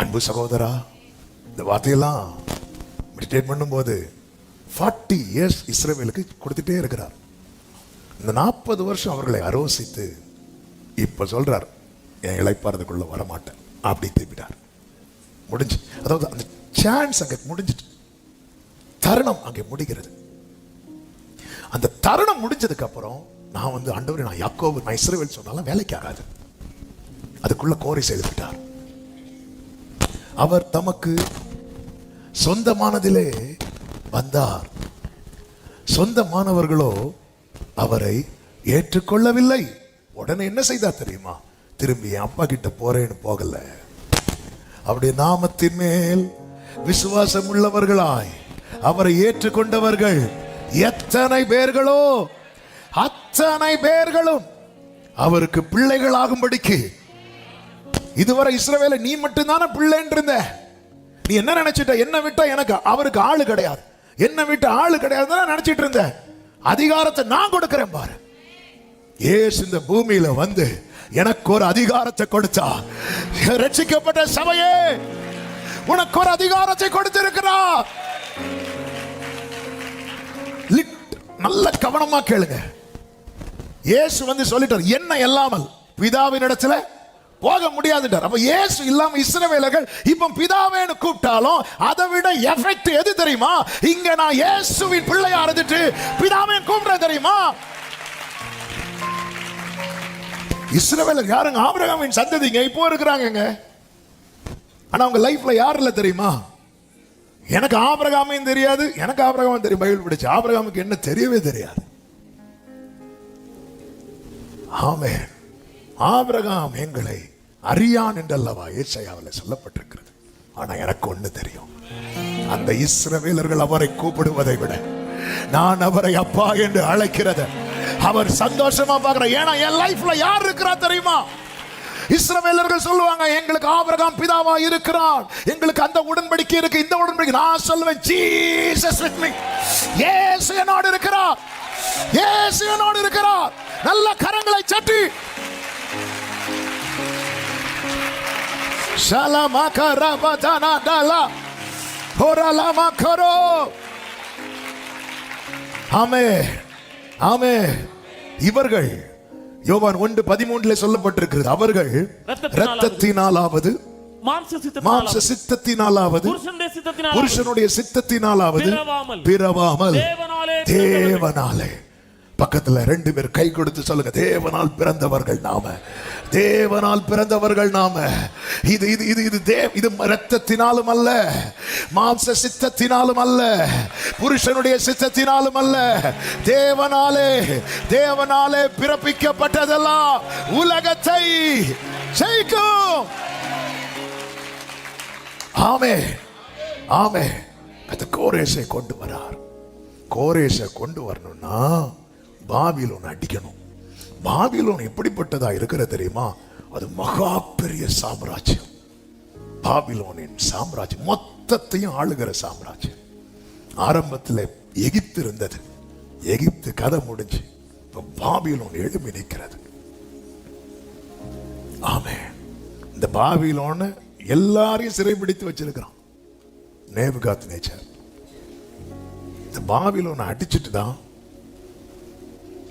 A: அன்பு சகோதரா, இந்த வார்த்தையெல்லாம் மெடிடேட் பண்ணும்போது 40 இயர்ஸ் இஸ்ரவேலுக்கு கொடுத்துட்டே இருக்கிறார். இந்த 40 வருஷம் அவர்களை அரோசித்து இப்ப சொல்றார், என் இளைப்பாறதுக்குள்ள வரமாட்டேன் அப்படி திருப்பிட்டார். முடிஞ்சு, அதாவது அந்த சான்ஸ் அங்க முடிஞ்சிட்டு, தருணம் அங்கே முடிகிறது. அந்த தருணம் முடிஞ்சதுக்கு அப்புறம் நான் வந்து ஆண்டவரே, நான் யாக்கோபு, நான் இஸ்ரவேல் சொன்னாலும் வேலைக்கு ஆகாது. அதுக்குள்ள கோரேஸ் எழுதிட்டார். அவர் தமக்கு சொந்தமானதிலே வந்தார், சொந்தமானவர்களோ அவரை ஏற்றுக்கொள்ளவில்லை. உடனே என்ன செய்தார் தெரியுமா? திரும்பி என் அப்பா கிட்ட போறேன்னு போகல. அவருடைய நாமத்தின் மேல் விசுவாசம் உள்ளவர்களாய் அவரை ஏற்றுக்கொண்டவர்கள் எத்தனை பேர்களோ அத்தனை பேர்களும் அவருக்கு பிள்ளைகளாகும்படிக்கு. இதுவரை இஸ்ரவேலை நீ மட்டும்தானே பிள்ளைன்னு இருந்த. நீ என்ன நினைச்சிட்ட? என்ன விட்டா எனக்கு அவருக்கு ஆளு கிடையாது, என்ன விட்டு ஆளு கிடையாது நினைச்சிட்டு இருந்த. அதிகாரத்தை நான் கொடுக்கிறேன் பாரு. இயேசு இந்த பூமியில வந்து எனக்கு ஒரு அதிகாரத்தை கொடுத்தா. ரட்சிக்கப்பட்ட சபையே, உனக்கு ஒரு அதிகாரத்தை கொடுத்திருக்கிறார். நல்ல கவனமா கேளுங்க. இயேசு வந்து சொல்லிட்டார், என்ன இல்லாமல் பிதாவின் இடத்துல போக முடியாதுன்றார். அப்ப இயேசு இல்லாம இஸ்ரவேலர்கள் இப்ப பிதாவேன்னு கூப்பிட்டாலும் அதை விட எஃபெக்ட் எது தெரியுமா? இங்க நான் இயேசுவின் பிள்ளையா இருந்துட்டு பிதாவேன்னு கூப்பிடுறேன் தெரியுமா? இஸ்ரவேலர் யாருங்க? ஆபிரகாமின் சந்ததிங்க, இப்போ இருக்கிறாங்க. ஆனா அவங்க லைஃப்ல யார் இல்ல தெரியுமா? எனக்கு ஆபிரகாமையும் தெரியாது, எனக்கு ஆபிரகாமும் தெரியும். பைபிள் படிச்சு ஆபிரகாமுக்கு என்ன தெரியவே தெரியாது. ஆமென். ஆபிரகாம் எங்களை அறியான் என்றல்லவா ஏசாயாவில் சொல்லப்பட்டிருக்கிறது. ஆனா எனக்கு ஒண்ணு தெரியும், அந்த இஸ்ரவேலர்கள் அவரை கூப்பிடுவதை விட நான் அவரை அப்பா என்று அழைக்கிறத அவர் சந்தோஷமா பார்க்கிற. ஏன்னா என் லைஃப்ல யார் இருக்கிறா தெரியுமா? இஸ்ரவேலர்கள் சொல்லுவாங்க, எங்களுக்கு ஆபிரகாம் பிதாவா இருக்கிறான், எங்களுக்கு அந்த உடன்படிக்கை இருக்கு, இந்த உடன்படிக்கை. நான் சொல்லுவேன், ஜீசஸ் வித் மீ. இயேசு என்னோடு இருக்கிறார், இயேசு என்னோடு இருக்கிறார். நல்ல கரங்களை தட்டி ஷலமா கரபதனா டலா ஹோரலமா கரோ. ஆமென், ஆமென். இவர்கள் யோவான் 1:13 சொல்லப்பட்டிருக்கிறது, அவர்கள் இரத்தத்தினாலாவது மாம்ச சித்தத்தினாலாவது புருஷனுடைய சித்தத்தினாலாவது பிறவாமல் தேவனாலே. பக்கத்துல 2 பேர் கை கொடுத்து சொல்லுங்க, தேவனால் பிறந்தவர்கள் நாம, தேவனால் பிறந்தவர்கள் நாம. இது இது இது இது இது இரத்தத்தினாலும் அல்ல, மாம்ச சித்தத்தினாலும் அல்ல, புருஷனுடைய சித்தத்தினாலும் அல்ல, தேவனாலே. தேவனாலே பிறப்பிக்கப்பட்டதெல்லாம் உலகத்தை ஜெயிக்கும். ஆமே, ஆமே. அது கோரேசை கொண்டு வரார். கோரேசை கொண்டு வரணும்னா பாபிலோன் அடிக்கணும். பாபிலோன் எப்படிப்பட்டதா இருக்கிற தெரியுமா? அது மகா பெரிய சாம்ராஜ்யம். பாபிலோனின் சாம்ராஜ்யம் மொத்தத்தையும் ஆளுகிற சாம்ராஜ்யம். ஆரம்பத்தில் எகிப்து இருந்தது, எகிப்து கதை முடிஞ்சு பாபிலோன் எழும்பி நிற்கிறது. ஆமே. இந்த பாபிலோன் எல்லாரையும் சிறைபிடித்து வச்சிருக்கிறான் நேபுகாத்நேச்சர். இந்த பாபிலோனை அடிச்சுட்டு தான்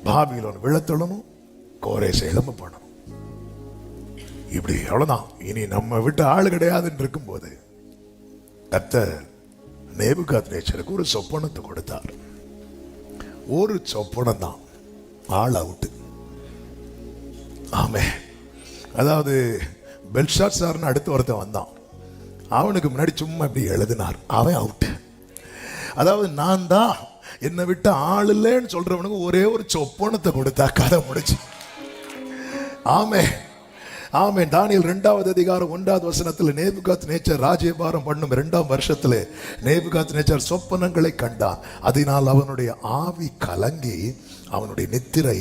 A: பாபிலோன் விழத்தொழணும், கோரேசை எழும்ப பண்ணணும். இப்படி அவ்வளவுதான். இனி நம்ம விட்டு ஆளு கிடையாதுன்னு இருக்கும்போது கர்த்தர் நேபுகாத்நேச்சருக்கு ஒரு சொப்பனத்தை கொடுத்தார். ஒரு சொப்பனம் தான், ஆள் அவுட்டு. ஆமே. அதாவது பெல்ஷாத்சார்னு அடுத்து ஒருத்தன் வந்தான், அவனுக்கு முன்னாடி சும்மா இப்படி எழுதினார், அவன் அவுட்டு. அதாவது நான் தான் என்னை விட்டு ஆள் இல்லைன்னு சொல்றவனுக்கு ஒரே ஒரு சொப்பனத்தை கொடுத்தா கதை முடிச்சு. ஆமே, ஆமே. தானியேல் 2வது அதிகாரம் 1வது வசனத்தில் நேபுகாத்நேச்சர் ராஜ்யபாரம் பண்ணும் 2ஆம் வருஷத்தில் நேபுகாத்நேச்சர் சொப்பனங்களை கண்டான். அதனால் அவனுடைய ஆவி கலங்கி அவனுடைய நித்திரை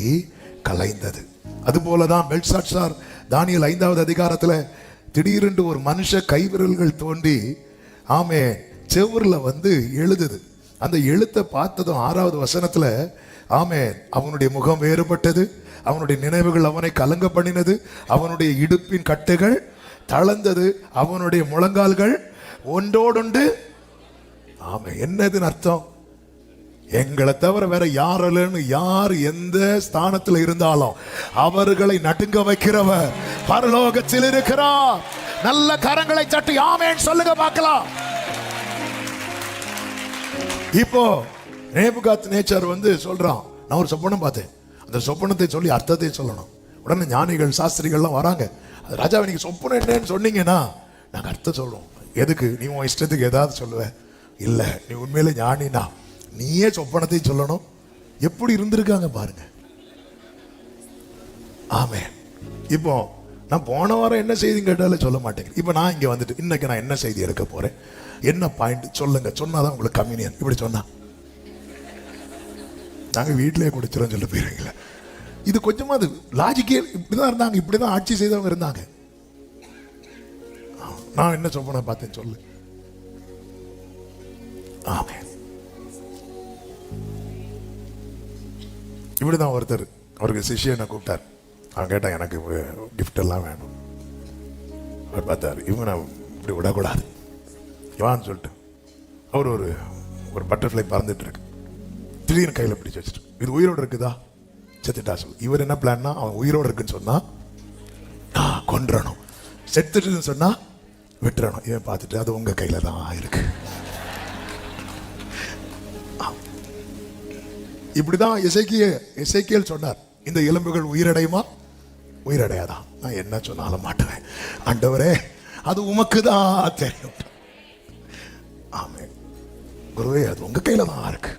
A: கலைந்தது. அதுபோலதான் பெல்ஷாத்சார் தானியேல் 5வது அதிகாரத்தில் திடீரென்று ஒரு மனுஷ கைவிரல்கள் தோண்டி ஆமே செவுர்ல எழுதுது. அந்த எழுத்தை பார்த்ததும் 6வது வசனத்துல ஆமே அவனுடைய முகம் வேறுபட்டது, அவனுடைய நினைவுகள் அவனை கலங்க பண்ணினது, அவனுடைய இடுப்பின் கட்டுகள் தளர்ந்தது, அவனுடைய முழங்கால்கள் ஒன்றோடொன்று. ஆமே. என்னதுன்னு அர்த்தம்? எங்களை தவிர வேற யாரும் யார் எந்த ஸ்தானத்தில் இருந்தாலும் அவர்களை நடுங்க வைக்கிறவர் பரலோகத்தில் இருக்கிறார். நல்ல கரங்களை தட்டி ஆமென் சொல்லுங்க பார்க்கலாம். இப்போ நேபுகாத்நேச்சர் சொல்றான், நான் ஒரு சொப்பனம் பார்த்தேன், அந்த சொப்பனத்தை சொல்லி அர்த்தத்தை சொல்லணும். உடனே ஞானிகள் சாஸ்திரிகள்லாம் வராங்க. ராஜாவை நீங்க சொப்பனம் என்னன்னு சொன்னீங்கன்னா நாங்க அர்த்தம் சொல்றோம். எதுக்கு? நீ உன் இஷ்டத்துக்கு ஏதாவது சொல்லுவ? இல்ல, நீ உண்மையில ஞானினா நீயே சொப்பனத்தை சொல்லணும். எப்படி இருந்திருக்காங்க பாருங்க. ஆமே. இப்போ நான் போன வாரம் என்ன செய்தி கேட்டாலும் சொல்ல மாட்டேங்க. இப்போ நான் இங்கே வந்துட்டு இன்னைக்கு நான் என்ன செய்தி எடுக்க போறேன், என்ன பாயிண்ட் சொல்லுங்க, சொன்னாதான் உங்களுக்கு கம்யூனியன். இப்படி சொன்னா நாங்கள் வீட்டிலேயே குடிச்சிடும் சொல்ல போயிருங்களா? இது கொஞ்சமா அது லாஜிக்கே. இப்படிதான் இருந்தாங்க, இப்படிதான் ஆட்சி செய்தவங்க இருந்தாங்க. நான் என்ன சொப்பன பார்த்தேன் சொல்லு. ஆமே. இப்படிதான் ஒருத்தர் அவருக்கு சிஷியனை கூப்பிட்டார். அவன் கேட்டான், எனக்கு கிஃப்ட் எல்லாம் வேணும். அவர் பார்த்தார், இவனை இப்படி விடக்கூடாது இவான்னு சொல்லிட்டு அவர் ஒரு பட்டர்ஃப்ளை பறந்துட்டு இருக்கு. திடீர்னு கையில் பிடிச்சி வச்சுட்டு, இது உயிரோடு இருக்குதா? செத்துட்டா சொல்லு. இவர் என்ன பிளான்னா, அவன் உயிரோடு இருக்குன்னு சொன்னா கொன்றணும். செத்துட்டுன்னு சொன்னா விட்டுறணும். இவன் பார்த்துட்டு அது உங்க கையில தான் இருக்கு. இப்படிதான் எசேக்கியேல் சொன்னார், இந்த எலும்புகள் உயிரடையுமா? உயிரடையாதான். நான் என்ன சொன்னாலும் மாட்டுவேன். ஆண்டவரே அது உமக்கு தான் தெரியும். ஆமே குருவே, அது உங்க கையில தான் இருக்கு.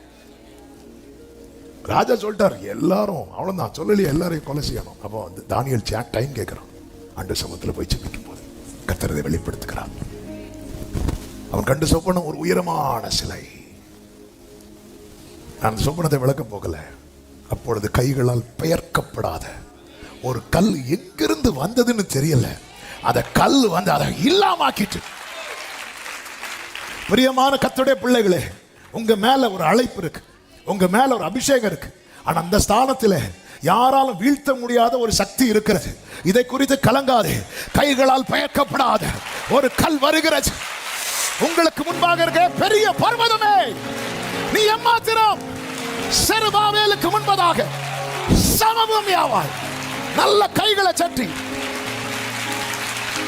A: ராஜா சொல்லிட்டார், எல்லாரும் அவ்வளவுதான் சொல்லலையே, எல்லாரையும் கொலை செய்யணும். அப்போ வந்து தானியேல் டைம் கேட்கிறான். ஆண்டு சமூகத்தில் போய் ஜெபிக்கும் போது கர்த்தரை வெளிப்படுத்துகிறார். அவன் கண்டு சொப்பனம் ஒரு உயரமான சிலை. நான் சொப்பனத்தை விளக்க போகல. அப்பொழுது கைகளால் பெயர்க்கப்படாத ஒரு கல் எங்கிருந்து வந்ததுன்னு தெரியல. அத கல் வந்து அதை இல்லாமாக்கிட்டு. பிரியமான கர்த்தருடைய பிள்ளைகளே, உங்க மேல ஒரு அழைப்பு இருக்கு, உங்க மேல ஒரு அபிஷேகம் இருக்கு. ஆனா அந்த ஸ்தானத்தில் யாராலும் வீழ்த்த முடியாத ஒரு சக்தி இருக்கிறது. இதை குறித்து கலங்காதே. கைகளால் பெயர்க்கப்படாத ஒரு கல் வருகிறது. உங்களுக்கு முன்பாக இருக்க பெரிய பர்வதமே, நீ எம்மாத்திரம் செருபாபேலுக்கு முன்பதாக சமபூமி ஆவாய். நல்ல கைகளை சட்டி,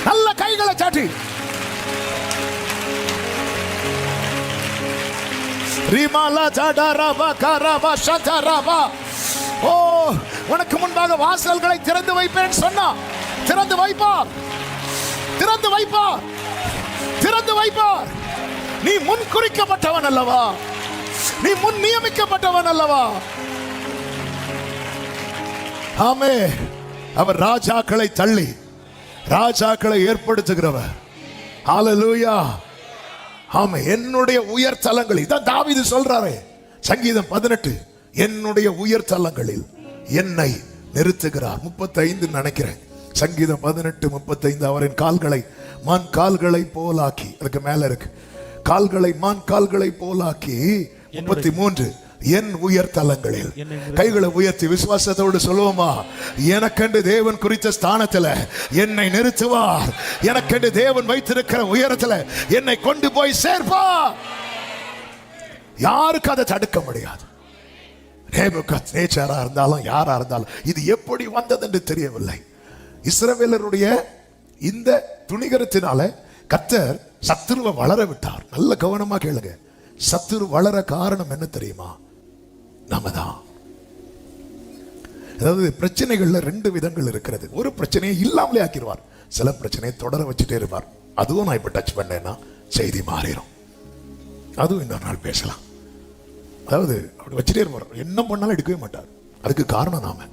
A: நல்ல கைகளை சட்டி. ரிமாலா ஜடரபா கரபா ஷதரபா. ஓ, உனக்கு முன்பாக வாசல்களை திறந்து வைப்பேன் சொன்னா திறந்து வைப்பார், திறந்து வைப்பார், திறந்து வைப்பார். நீ முன் குறிக்கப்பட்டவன் அல்லவா? நீ முன் நியமிக்கப்பட்டவன் அல்லவா? ஆமே. அவர் ராஜாக்களை தள்ளி ராஜாக்களை ஏற்படுத்துகிறவர். ஹல்லேலூயா. ஆமே. என்னுடைய உயர் தலங்களில், இதான் தாவீது சொல்றாரு சங்கீதம் 18, என்னுடைய உயர் தலங்களில் என்னை நிறுத்துகிறார். 35 நினைக்கிறேன். சங்கீதம் 18:35. அவரின் கால்களை மான் கால்களை போலாக்கி, அதுக்கு மேல இருக்கு, கால்களை மான் கால்களை போலாக்கி. 33, என் உயர் தலங்களில். கைகளை உயர்த்தி விசுவாசத்தோடு சொல்லுவோமா? எனக்கென்று தேவன் குறித்த ஸ்தானத்தில் என்னை நிறுத்துவார். எனக்கென்று தேவன் வைத்திருக்கிற உயரத்தில் என்னை கொண்டு போய் சேர்ப்பார். யாருக்கு அதை தடுக்க முடியாது. நேச்சரா இருந்தாலும் யாரா இருந்தாலும். இது எப்படி வந்தது என்று தெரியவில்லை. இஸ்ரவேலருடைய இந்த துணிகரத்தினால கர்த்தர் சத்துருவை வளர விட்டார். நல்ல கவனமா கேளுங்க. சத்துரு வளர காரணம் என்ன தெரியுமா? நாம தான். அதாவது பிரச்சனைகள்ல 2 விதங்கள் இருக்கிறது. ஒரு பிரச்சனையை இல்லாமலே ஆக்கிடுவார், சில பிரச்சனையை தொடர வச்சுட்டே இருப்பார். அதுவும் நான் இப்ப டச் பண்ணேன்னா செய்தி மாறிடும். அதுவும் இன்னொரு நாள் பேசலாம். அதாவது அப்படி வச்சுட்டே இருப்பார், என்ன பண்ணாலும் எடுக்கவே மாட்டார். அதுக்கு காரணம் நாம.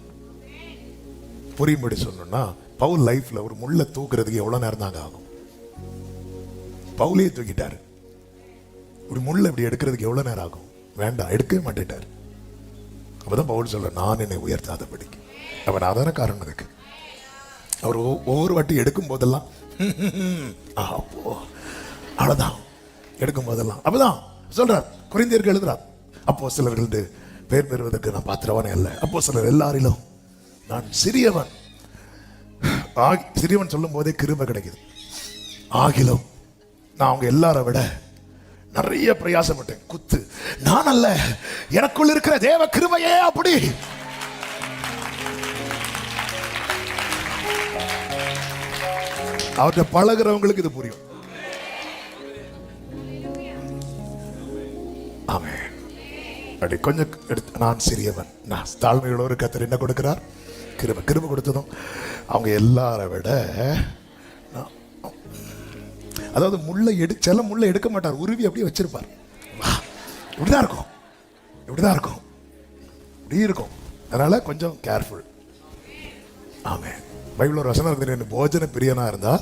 A: புரியும்படி சொன்னோம்னா, பவுல் லைஃப்ல ஒரு முள்ளை தூக்குறதுக்கு எவ்வளவு நேரம் தாங்க ஆகும்? பவுலையே தூக்கிட்டாரு. ஒரு முள்ளை இப்படி எடுக்கிறதுக்கு எவ்வளவு நேரம் ஆகும்? வேண்டாம், எடுக்கவே மாட்டேட்டார். அப்பதான் பவுல் சொல்ற, நான் என்னை உயர்த்தாதபடிக்கு. அவன் அதான காரணம் இருக்கு. அவர் ஒவ்வொரு வாட்டி எடுக்கும் போதெல்லாம் அப்போ அவ்வளவுதான் எடுக்கும் போதெல்லாம் அப்பதான் சொல்றார். கொரிந்தியருக்கு எழுதுறார், அப்போஸ்தலர்கள் பெயர் பெறுவதற்கு நான் பாத்திரவானே அல்ல, அப்போஸ்தலர் எல்லாரிலும் நான் சிறியவன். சிறியவன் சொல்லும் போதே கிருபை கிடைக்குது. ஆகிலும் நான் அவங்க எல்லாரை விட நிறைய பிரயாசப்பட்டேன். குத்து நான் அல்ல, எனக்குள் இருக்கிற தேவ கிருபையே அப்படி. அவர்கிட்ட பழகிறவங்களுக்கு இது புரியும். ஆமென். அப்படி கொஞ்சம் எடுத்து, நான் சிறியவன், நான் தாழ்மையுள்ளவர், கர்த்தர் என்ன கொடுக்கிறார்? கிருபை. கிருபை கொடுத்ததும் அவங்க எல்லாரை விட, அதாவது முள்ளை சில முள்ளை எடுக்க மாட்டார், உருவி அப்படியே வச்சிருப்பார். இப்படிதான் இருக்கும், இப்படிதான் இருக்கும், இப்படி இருக்கும். அதனால கொஞ்சம் கேர்ஃபுல். ஆமென். பைபிள் ஒரு வசனம் இருக்கு, போஜன பிரியனா இருந்தா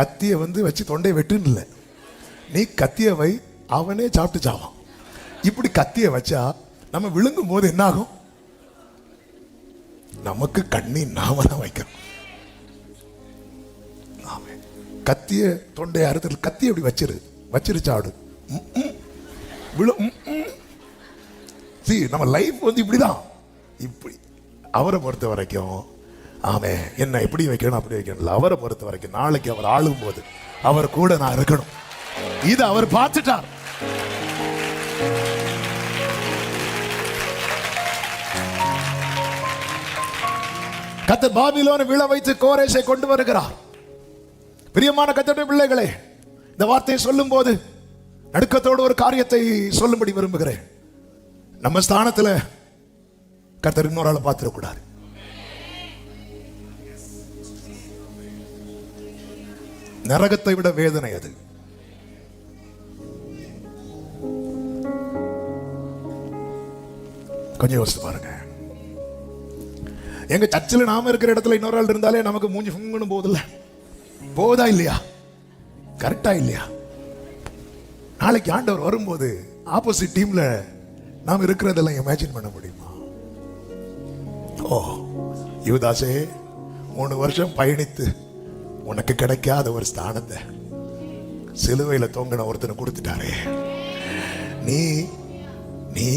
A: கத்திய வச்சு தொண்டை வெட்டுன்னு இல்லை, நீ கத்திய வை, அவனே சாப்பிட்டு சாவான். இப்படி கத்திய வச்சா நம்ம விழுங்கும் போது என்ன ஆகும்? நமக்கு கண்ணி நாம தான் வைக்கிறோம். கத்திய தொண்டை அறுத்தல், கத்தி அப்படி வச்சிருச்சாடு விழும். நம்ம லைஃப் இப்படிதான். இப்படி அவரை பொறுத்த வரைக்கும், ஆமே, என்ன எப்படி வைக்கணும் அப்படி வைக்கணும். அவரை பொறுத்த வரைக்கும் நாளைக்கு அவர் ஆளும் போது அவர் கூட நான் இருக்கணும். இது அவர் பார்த்துட்டார். கர்த்தர் பாபிலோனை விழ வைத்து கோரேசை கொண்டு வருகிறார். பிரியமான கர்த்தருடைய பிள்ளைகளே, இந்த வார்த்தையை சொல்லும் போது நடுக்கத்தோடு ஒரு காரியத்தை சொல்லும்படி விரும்புகிறேன். நம்ம ஸ்தானத்துல கர்த்தர் இன்னொரு ஆளை பார்த்திடக்கூடாது. நரகத்தை விட வேதனை அது. கொஞ்சம் யோசித்து பாருங்க. எங்க சர்ச்சில் நாம இருக்கிற இடத்துல இன்னொரு ஆள் இருந்தாலே நமக்கு மூஞ்சி ஃபுங்குன்னு போகுதுல்ல, போதா இல்லையா? கரெக்டா இல்லையா? நாளைக்கு ஆண்டவர் வரும்போது ஆப்போசிட் டீம்ல நாம் இருக்கிறதெல்லாம் இமேஜின் பண்ண முடியுமா? ஓ யூதாசே, 3 வருஷம் பயணித்து உனக்கு கிடைக்காத ஒரு ஸ்தானத்தை சிலுவையில தொங்கின ஒருத்தனை கொடுத்துட்டாரே. நீ நீ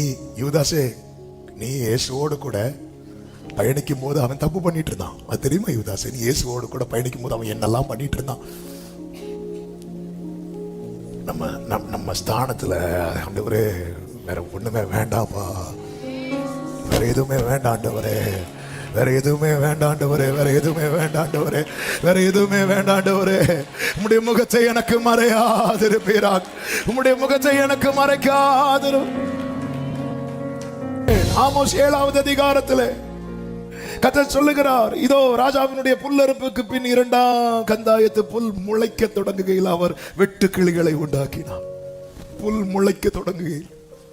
A: யூதாசே, நீ இயேசுவோடு கூட பயணிக்கும் போது அவன் தப்பு பண்ணிட்டு இருந்தான். அது தெரியுமா யூதாசே? நீ இயேசுவோடு கூட பயணிக்கும் போது அவன் என்னெல்லாம் பண்ணிட்டு இருந்தான். நம்ம ஸ்தானத்துல ஆண்டவரே வேற ஒண்ணுமே வேண்டாப்பா, வேற எதுவுமே வேண்டாண்டவரே, வேற எதுவுமே வேண்டாண்டவரே, வேற எதுவுமே வேண்டாண்டவரே, வேற எதுவுமே வேண்டாண்டவரே. உம்முடைய முகத்தை எனக்கு மறையாதிருப்பீராக, உம்முடைய முகத்தை எனக்கு மறைக்காதிரு. ஆமோஸ் 7வது அதிகாரத்திலே கர்த்தர் சொல்லுகிறார், இதோ ராஜாவினுடைய புல்லறுப்புக்கு பின் 2ஆம் கந்தாயத்து புல் முளைக்க தொடங்குகையில் அவர் வெட்டு கிளிகளை உண்டாக்கினார். புல் முளைக்க தொடங்குகையில்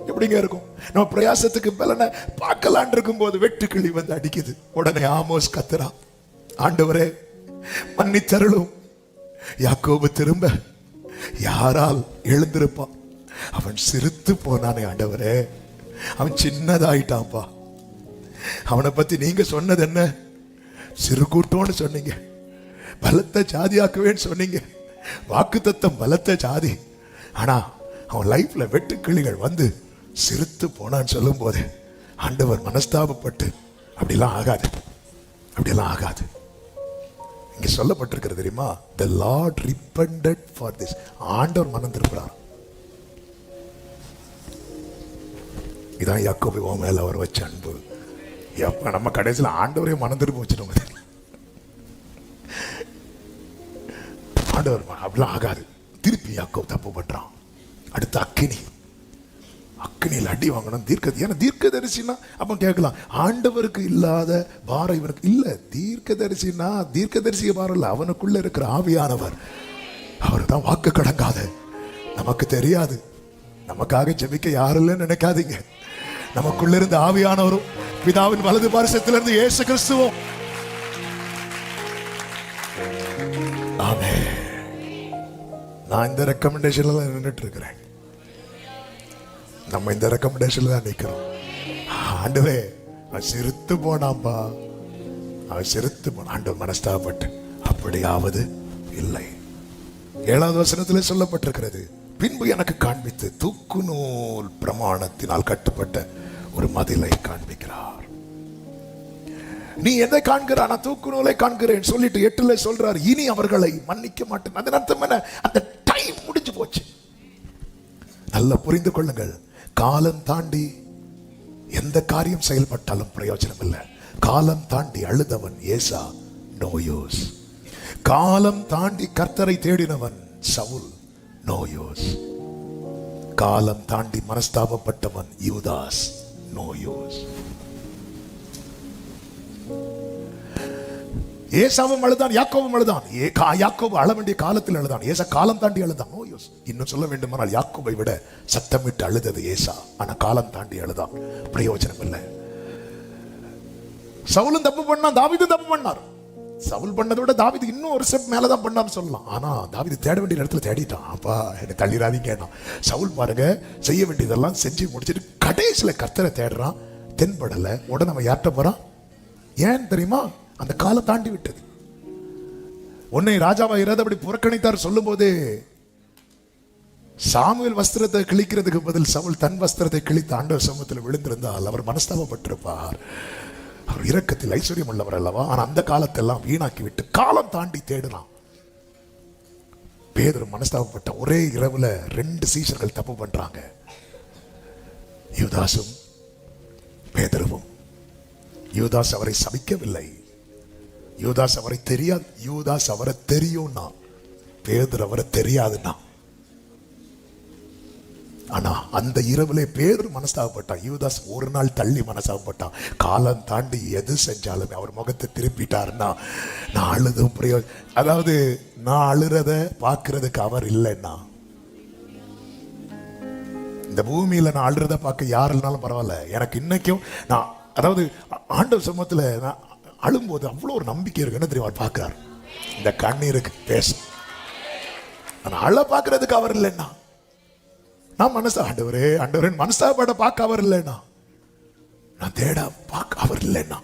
A: எப்படிங்க இருக்கும்? நம்ம பிரயாசத்துக்கு பலனை பார்க்கலான் இருக்கும் போது வெட்டு கிளி வந்து அடிக்குது. உடனே ஆமோஸ் கத்துறா, ஆண்டவரே மன்னித்தருளும், யாக்கோபு திரும்ப யாரால் எழுந்திருப்பான்? அவன் சிரித்து போனானே ஆண்டவரே, அவன் சின்னதாயிட்டான்ப்பா. அவனை பத்தி நீங்க சொன்னது என்ன? சிறு கூட்டம்னு சொன்னீங்க, பலத்த ஜாதியாக்குவேன்னு சொன்னீங்க, வாக்குத்தத்தம் பலத்த ஜாதி. ஆனா அவன் லைஃப்ல வெட்டுக்கிளிகள் வந்து சிரித்து போனான்னு சொல்லும் போது ஆண்டவர் மனஸ்தாபப்பட்டு அப்படிலாம் ஆகாது, அப்படியெல்லாம் ஆகாது. இங்க சொல்லப்பட்டிருக்கிறது தெரியுமா? The Lord repented for this. ஆண்டவர் மனம் திரும்புறார். இதான் யாக்கோபு மேல அவர் வச்ச அன்பு. எப்ப நம்ம கடைசியில் ஆண்டவரே மனம் திரும்ப வச்சிருவோம். ஆண்டவர் அப்படிலாம் ஆகாது. திருப்பி யாக்கோபு தப்பு பண்றான். அடுத்து அக்கினியில் அடி வாங்கணும். தீர்க்கதரிசினா அப்ப கேட்கலாம், ஆண்டவருக்கு இல்லாத பாரம் இவனுக்கு இல்ல. தீர்க்கதரிசினா தீர்க்கதரிசிய பாரம் இல்ல, அவனுக்குள்ள இருக்கிற ஆவியானவர். அவர் தான் வாக்கு கடங்காத. நமக்கு தெரியாது, நமக்காக ஜெபிக்க யாரும் இல்லைன்னு நினைக்காதீங்க. நமக்குள்ள இருந்து ஆவியானவரும் பிதாவின் வலது பாரிசத்திலிருந்து இயேசு கிறிஸ்துவும். ஆமென். நான் இந்த ரெக்கமெண்டேஷன்ல நின்றுட்டு இருக்கிறேன். நம்ம இந்த ரெக்கமெண்டேஷன்ல தான் நிக்கிறோம். ஆண்டவே அவன் சிரித்து போனாம்பா, அவன் சிரித்து போன. ஆண்டவர் மனஸ்தாபப்பட்டு அப்படியாவது இல்லை. 7வது வசனத்திலே சொல்லப்பட்டிருக்கிறது, பின்பு எனக்கு காண்பித்து தூக்கு நூல் பிரமாணத்தினால் கட்டுப்பட்ட ஒரு மதிலை காண்பிக்கிறார். நீ எதை காண்கிறாய்? நான் தூக்கு நூலை காண்கிறேன் சொல்லிட்டு 8ல சொல்றார், இனி அவர்களை மன்னிக்க மாட்டேன். அதன் அர்த்தம் என்ன? அந்த டைம் முடிஞ்சு போச்சு. நல்லா புரிந்து கொள்ளுங்கள். காலம் தாண்டி எந்த காரியம் செயல்பட்டாலும் பிரயோஜனம் இல்லை. காலம் தாண்டி அழுதவன் ஏசா, நோ யூஸ். காலம் தாண்டி கர்த்தரை தேடினவன் சவுல், நோ யூஸ். காலம் தாண்டி மனஸ்தாபப்பட்டவன் யூதாஸ், நோ யூஸ். ஏசாவும் அழுதான், யாக்கோவும் அழுதான். யாக்கோபு அழ வேண்டிய காலத்தில் அழுதான், ஏசா காலம் தாண்டி அழுதான், நோ யூஸ். இன்னும் சொல்ல வேண்டுமானால் யாக்கோபை விட சத்தமிட்டு அழுதது ஏசா, ஆனா காலம் தாண்டி அழுதான், பிரயோஜனம் இல்லை. சவுலும் தப்பு பண்ணான், தாவீதும் தப்பு பண்ணார். சவுல் பண்ணதை விட தாவீது இன்னும் ஒரு ஸ்டெப் மேலதான் பண்ணான்னு சொல்லலாம். ஆனா தாவீது தேட வேண்டிய இடத்துல தேடிட்டான். அப்பா என்னை தள்ளிடாதீங்க. சவுல் பாருங்க, செய்ய வேண்டியதெல்லாம் செஞ்சு முடிச்சுட்டு கடைசியில கர்த்தரை தேடுறான், தென்படல. உடனே அவன் யார்கிட்ட போறான்? ஏன் தெரியுமா? அந்த காலம் தாண்டி விட்டது. உன்னை ராஜாவா இராதபடி புறக்கணித்தார் சொல்லும் போது சாமுவேல் வஸ்திரத்தை கிழிக்கிறதுக்கு பதில் சவுல் தன் வஸ்திரத்தை கிழித்து ஆண்டவர் சமூகத்தில் விழுந்திருந்தால் அவர் மனஸ்தாபப்பட்டிருப்பார். அவர் இரக்கத்தில் ஐஸ்வர்யம் உள்ளவர் அல்லவா? ஆனா அந்த காலத்தெல்லாம் வீணாக்கி விட்டு காலம் தாண்டி தேடலாம். பேதுரு மனஸ்தாபப்பட்ட ஒரே இரவுல 2 சீஷர்கள் தப்பு பண்றாங்க, யூதாசும் பேதுருவும். யூதாஸ் அவரை சபிக்கவில்லை, யூதாஸ் அவரை தெரியாது. யூதாஸ் அவரை தெரியும்னா, பேதுரு அவரை தெரியாதுன்னா. ஆனா அந்த இரவுலே பேதுரு மனஸ்தாபப்பட்டான். யூதாஸ் ஒரு நாள் தள்ளி மனஸ்தாபப்பட்டான். காலம் தாண்டி எது செஞ்சாலுமே அவர் முகத்தை திருப்பிட்டாருன்னா நான் அழுதும் அதாவது நான் அழுறத பாக்குறதுக்கு அவர் இல்லைன்னா, இந்த பூமியில நான் அழுறத பார்க்க யார் இல்லைனாலும் பரவாயில்ல, எனக்கு இன்னைக்கும் நான் அதாவது ஆண்டவர் சமூகத்துல நான் அழும்போது அவ்வளோ ஒரு நம்பிக்கை இருக்கு. என்ன தெரியும், அவர் பார்க்கிறார். இந்த கண்ணீருக்கு பேசும். நான் அழ பார்க்கறதுக்கு அவர் இல்லைன்னா, நான் ஆண்டவரே மனசாப்பட பார்க்க அவர் இல்லைன்னா, நான் தேட பார்க்க அவர் இல்லைன்னா,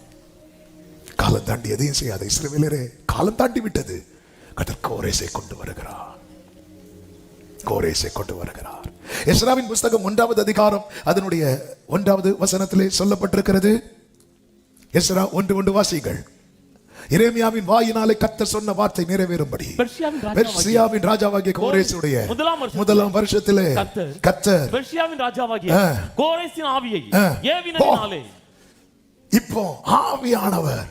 A: காலம் தாண்டி எதையும் செய்யாத இஸ்ரவேலரே, காலம் தாண்டி விட்டது. கர்த்தர் கோரேசை கொண்டு வருகிறார். கோரேசை கொண்டு வருகிறார். எஸ்ராவின் புஸ்தகம் 1வது அதிகாரம் அதனுடைய 1வது வசனத்திலே சொல்லப்பட்டிருக்கிறது. எஸ்ரா 1:1 வாசிகள். எரேமியாவின் வாயினாலே கர்த்தர் சொன்ன வார்த்தை நிறைவேறும்படி பெர்சியாவின் ராஜாவாகிய கோரேசுடைய முதலாம் வருஷத்திலே கர்த்தர்
B: பெர்சியாவின் ராஜாவாகிய கோரேசின் ஆவியை ஏவினாலே.
A: இப்போ ஆவியானவர்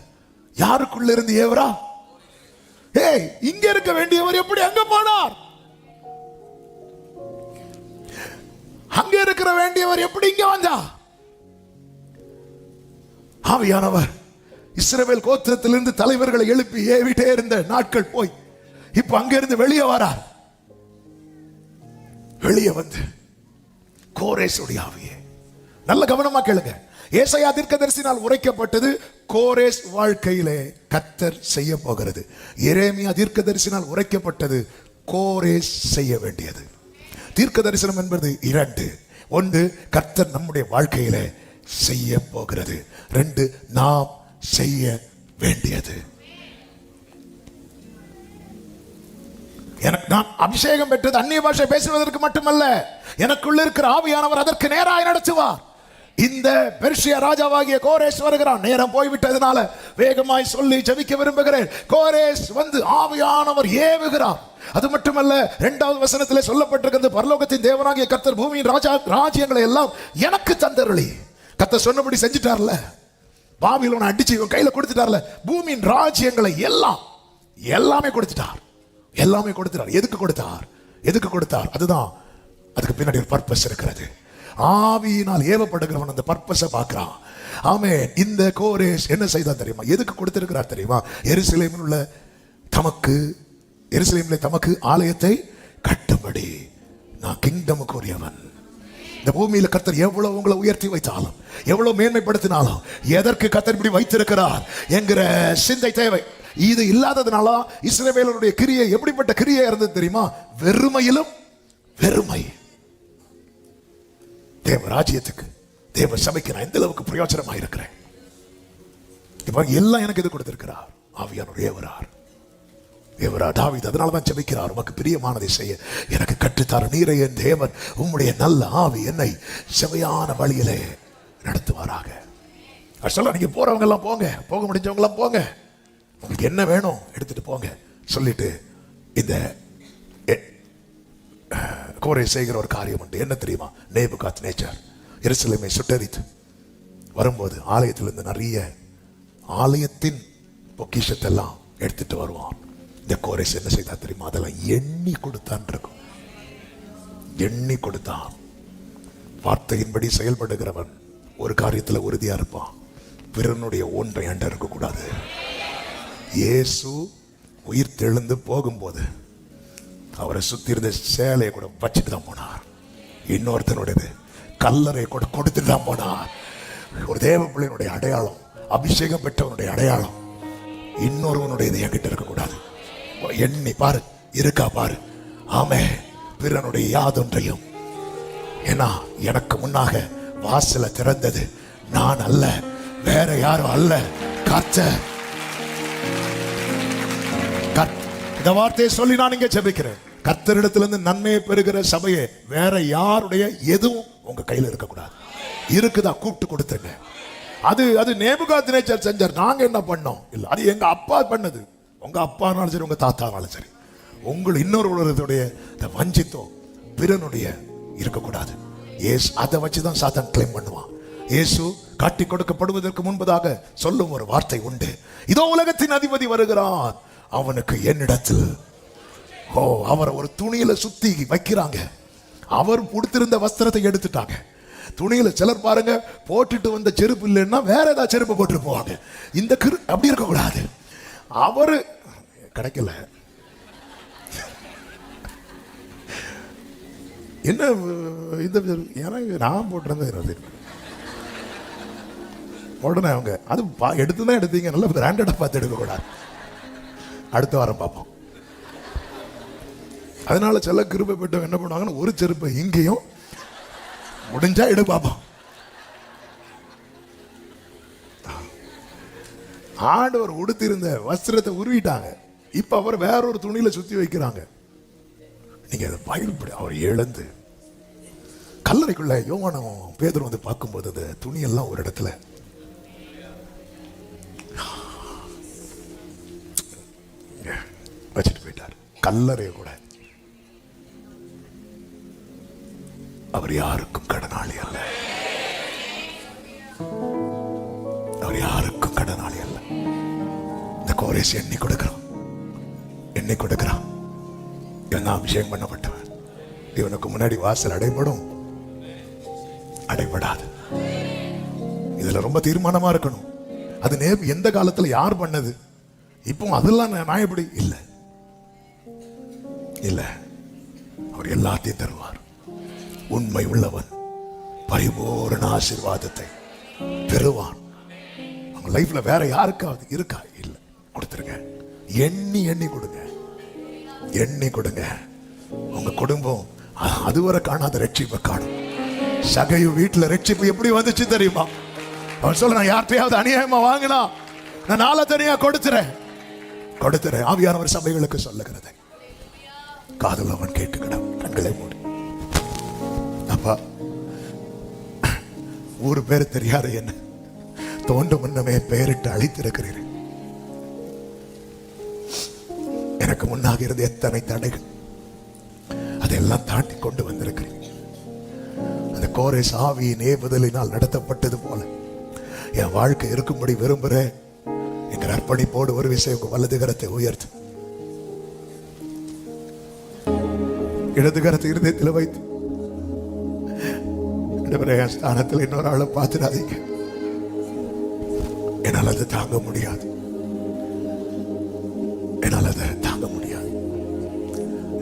A: யாருக்குள்ள இருந்து ஏவரா? ஏய், இங்க இருக்க வேண்டியவர் எப்படி அங்க போனார்? அங்க இருக்கிற வேண்டியவர் எப்படி இங்க வந்தா? ஆவியானவர் இஸ்ரவேல் கோத்திரத்திலிருந்து தலைவர்களை எழுப்பி ஏவிட்டே இருந்த நாட்கள் போய் இப்ப அங்க இருந்து வெளியே வரார். வெளியே வந்து கோரேசுடைய ஆவியே, நல்ல கவனமா கேளுங்க. ஏசாயா தீர்க்கதரிசினால் உரைக்கப்பட்டது கோரேஸ் வாழ்க்கையிலே கர்த்தர் செய்ய போகிறது. எரேமியா தீர்க்கதரிசினால் உரைக்கப்பட்டது கோரேஸ் செய்ய வேண்டியது. தீர்க்க தரிசனம் என்பது 2. 1 கர்த்தர் நம்முடைய வாழ்க்கையில செய்ய போகிறது. 2 நாம் செய்ய வேண்டியது. எனக்கு நான் அபிஷேகம் பெற்றது அந்நிய பாஷை பேசுவதற்கு மட்டுமல்ல, எனக்குள்ள இருக்கிற ஆவியானவர் அதற்கு நேராய் நடத்துவார். இந்த பெர்சியா ராஜாவாகிய கோரேஸ் வருகிறான். நேரம் போய்விட்டதுனால வேகமாய் சொல்லி ஜெபிக்க விரும்புகிறேன். கோரேஸ் வந்து ஆவியானவர் ஏவுகிறார். அது மட்டுமல்ல, 2வது வசனத்திலே சொல்லப்பட்டிருக்கிறது, பரலோகத்தின் தேவனாகிய கர்த்தர் பூமியின் ராஜ்யங்களை எல்லாம் எனக்கு தந்தருளி. கர்த்தர் சொன்னபடி செஞ்சிட்டார்ல, பாபிலோனை அடிச்சு இவன் கையில கொடுத்துட்டார்ல, பூமியின் ராஜ்யங்களை எல்லாமே கொடுத்துட்டார். எல்லாமே கொடுத்துட்டார். எதுக்கு கொடுத்தார்? எதுக்கு கொடுத்தார்? அதுதான், அதுக்கு பின்னாடி ஒரு பர்பஸ் இருக்கிறது. ஆவியினால் ஏவப்படுகிறவன் அந்த பர்பஸை பார்க்கிறான். ஆமென். இந்த கோரேஸ் என்ன செய்தான் தெரியுமா? எதுக்கு கொடுத்திருக்கிறார் தெரியுமா? எருசலேமில் உள்ள தமக்கு ஆலயத்தை கட்டும்படி. நான் கிங்டமுக்கு உரியவன். இந்த பூமியில கர்த்தர் எவ்வளவு உங்களை உயர்த்தி வைத்தாலும், எவ்வளவு மேன்மைப்படுத்தினாலும், எதற்கு கர்த்தர் இப்படி வைத்திருக்கிறார் என்கிற சிந்தை தேவை. இது இல்லாததுனால இஸ்ரவேலருடைய கிரியை எப்படிப்பட்ட கிரியை இருந்தது தெரியுமா? வெறுமையிலும் வெறுமை. தேவ ராஜ்யத்துக்கு, தேவ சபைக்கு நான் எந்த அளவுக்கு பிரயோஜனமாக இருக்கிறேன். இப்ப எல்லாம் எனக்கு எது கொடுத்திருக்கிறார்? ஆவியானவர் ஏவரார். தாவீது அதனாலதான் ஜெபிக்கிறார், உமக்கு பிரியமானதை செய்ய எனக்கு கற்றுத்தார் நீரே என் தேவன், உம்முடைய நல்ல ஆவி என்னை செவையான வழியிலே நடத்துவாராக. சொல்ல, நீங்க போறவங்க எல்லாம் போங்க, போக முடிஞ்சவங்க எல்லாம் போங்க, உங்களுக்கு என்ன வேணும் எடுத்துட்டு போங்க சொல்லிட்டு இந்த கோரேஸ் செய்கிற ஒரு காரியம் உண்டு. என்ன தெரியுமா? நேபுகாத்நேச்சார் எருசலேமை சுட்டெரித்து வரும்போது ஆலயத்திலிருந்து நிறைய ஆலயத்தின் பொக்கிஷத்தை எல்லாம் எடுத்துட்டு வருவான். இந்த கோரேஸ் என்ன செய்தா தெரியுமா? அதெல்லாம் எண்ணி கொடுத்தான் இருக்கும். எண்ணி கொடுத்தான். வார்த்தையின்படி செயல்படுகிறவன் ஒரு காரியத்துல உறுதியா இருப்பான். பிறனுடைய ஒன்றை அண்ட இருக்கக்கூடாது. இயேசு உயிர் தெழுந்து போகும்போது அவரை சுத்தி இருந்த சேலையை கூட வச்சுட்டு தான் போனார். இன்னொருத்தனுடையது கல்லறை கூட கொடுத்துட்டு தான் போனார். ஒரு தேவ பிள்ளையினுடைய அடையாளம், அபிஷேகம் பெற்றவனுடைய அடையாளம் இன்னொருவனுடையது என்கிட்ட இருக்கக்கூடாது. எண்ணி பாரு, இருக்கா பாரு. ஆமே, பிறனுடைய யாதொன்றையும். ஏன்னா எனக்கு முன்னாக வாசல திறந்தது நான் அல்ல, வேற யாரும் அல்ல, கர்த்தர். இந்த வார்த்தையை சொல்லி நான் இங்க ஜெபிக்கிறேன். கர்த்தரிடத்திலிருந்து நன்மையை பெறுகிற சபையை வேற யாருடைய எதுவும் உங்க கையில இருக்கக்கூடாது. இருக்குதா கூப்பிட்டு கொடுத்துருங்க. அது நேபுகாத்நேச்சார் செஞ்சார், நாங்க என்ன பண்ணோம் இல்ல, அது எங்க அப்பா பண்ணது. உங்க அப்பானாலும் சரி, உங்க தாத்தானாலும் சரி, உங்களை இன்னொருடைய வஞ்சித்தோ பிறனுடைய இருக்கக்கூடாது. அதை வச்சுதான் சாத்தான் கிளைம் பண்ணுவான். இயேசு காட்டி கொடுக்கப்படுவதற்கு முன்பதாக சொல்லும் ஒரு வார்த்தை உண்டு. இதோ உலகத்தின் அதிபதி வருகிறான், அவனுக்கு என்னிடத்தில். அவரை ஒரு துணியில சுத்தி வைக்கிறாங்க. அவர் உடுத்திருந்த வஸ்திரத்தை எடுத்துட்டாங்க. துணியில சிலர் பாருங்க, போட்டுட்டு வந்த செருப்பு இல்லைன்னா வேற ஏதாவது செருப்பு போட்டு போவாங்க. இந்த அப்படி இருக்க கூடாது. அவரு கிடைக்கல. என்ன இந்த எனக்கு நான் போட்டிருந்தேன் உடனே அவங்க அது எடுத்துதான் எடுத்தீங்க, நல்ல பிராண்டடா பார்த்து எடுக்க கூடாது. அடுத்த வாரம் பார்ப்போம். அதனால சில கிருபை பெற்றவங்க என்ன பண்ணுவாங்கன்னு ஒரு செருப்பை இங்கேயும் முடிஞ்சா எடு பார்ப்போம். ஆண்டவர் உடுத்திருந்த வஸ்திரத்தை உருவிட்டாங்க. இப்ப அவர் வேற ஒரு துணியில சுத்தி வைக்கிறாங்க. நீங்க அதை பயில்படி அவர் எழுந்து கல்லறைக்குள்ள யோவானும் பேதுரு வந்து பார்க்கும்போது அந்த துணியெல்லாம் ஒரு இடத்துல வச்சுட்டு போயிட்டார். கல்லறைய கூட. அவர் யாருக்கும் கடனாளி அல்ல. அவர் யாருக்கும் கடனாளி அல்ல. இந்த கோரேஸ் எண்ணி கொடுக்கிறான், எண்ணி கொடுக்கிறான். இவன் அபிஷேகம் பண்ணப்பட்டவன். இவனுக்கு முன்னாடி வாசல் அடைபடும், அடைபடாது. இதுல ரொம்ப தீர்மானமா இருக்கணும். அது எந்த காலத்துல யார் பண்ணது, இப்போ அதெல்லாம் நான் எப்படி இல்ல இல்ல. அவர் எல்லாத்தையும் தருவார். உண்மை உள்ளவன் பரிபூரண ஆசீர்வாதத்தை பெறுவான். அவங்க லைஃப்ல வேற யாருக்காவது இருக்கா? இல்ல. கொடுத்துருங்க. எண்ணி எண்ணி கொடுங்க, எண்ணி கொடுங்க. உங்க குடும்பம் அதுவரை காணாத ரட்சிப்பை காணும். சகையு வீட்டுல ரட்சிப்பு எப்படி வந்துச்சு தெரியுமா? அவன் சொல்ல, நான் யார்கிட்டயாவது அநியாயமா வாங்கினா நான் நாளை தனியா கொடுத்துறேன். ஆவியானவர் சபைகளுக்கு சொல்லுகிறது. காதல் அவன் கேட்டுக்கிட கண்களை மூடி. அப்பா, ஊரு பேர் தெரியாத என்ன தோண்டும் முன்னமே பெயரிட்டு அழைத்திருக்கிறீர்கள். எனக்கு முன்னாக இருந்த எத்தனை தடைகள் அதெல்லாம் தாண்டி கொண்டு வந்திருக்கிறேன். அந்த கோரேஸ் ஆவியின் ஏவுதலினால் நடத்தப்பட்டது போல என் வாழ்க்கை இருக்கும்படி விரும்புகிறேன் என்கிற அர்ப்பணிப்போடு ஒரு விஷயம் வலது கரத்தை உயர்த்து, இடது கரத்தை இருதயத்தில் வைத்து, என் ஸ்தானத்தில் இன்னொரு ஆளை பார்த்துடாதீங்க. என்னால் அதை தாங்க முடியாது, என்னால் அதை தாங்க முடியாது.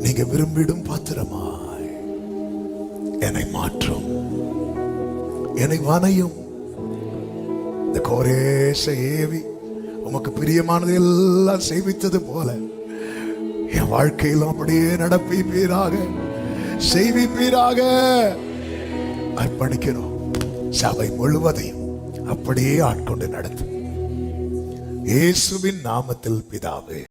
A: நீங்க விரும்பிடும் பாத்திரமாய் என்னை மாற்றும், என்னை வனையும். இந்த கோரேச ஏவி உமக்கு பிரியமானது எல்லாம் செய்வித்தது போல என் வாழ்க்கையிலும் அப்படியே நடப்பீராக, செய்விப்பீராக. அர்ப்பணிக்கிறோம். சபை முழுவதையும் அப்படியே ஆட்கொண்டு நடத்தும். இயேசுவின் நாமத்தில் பிதாவே.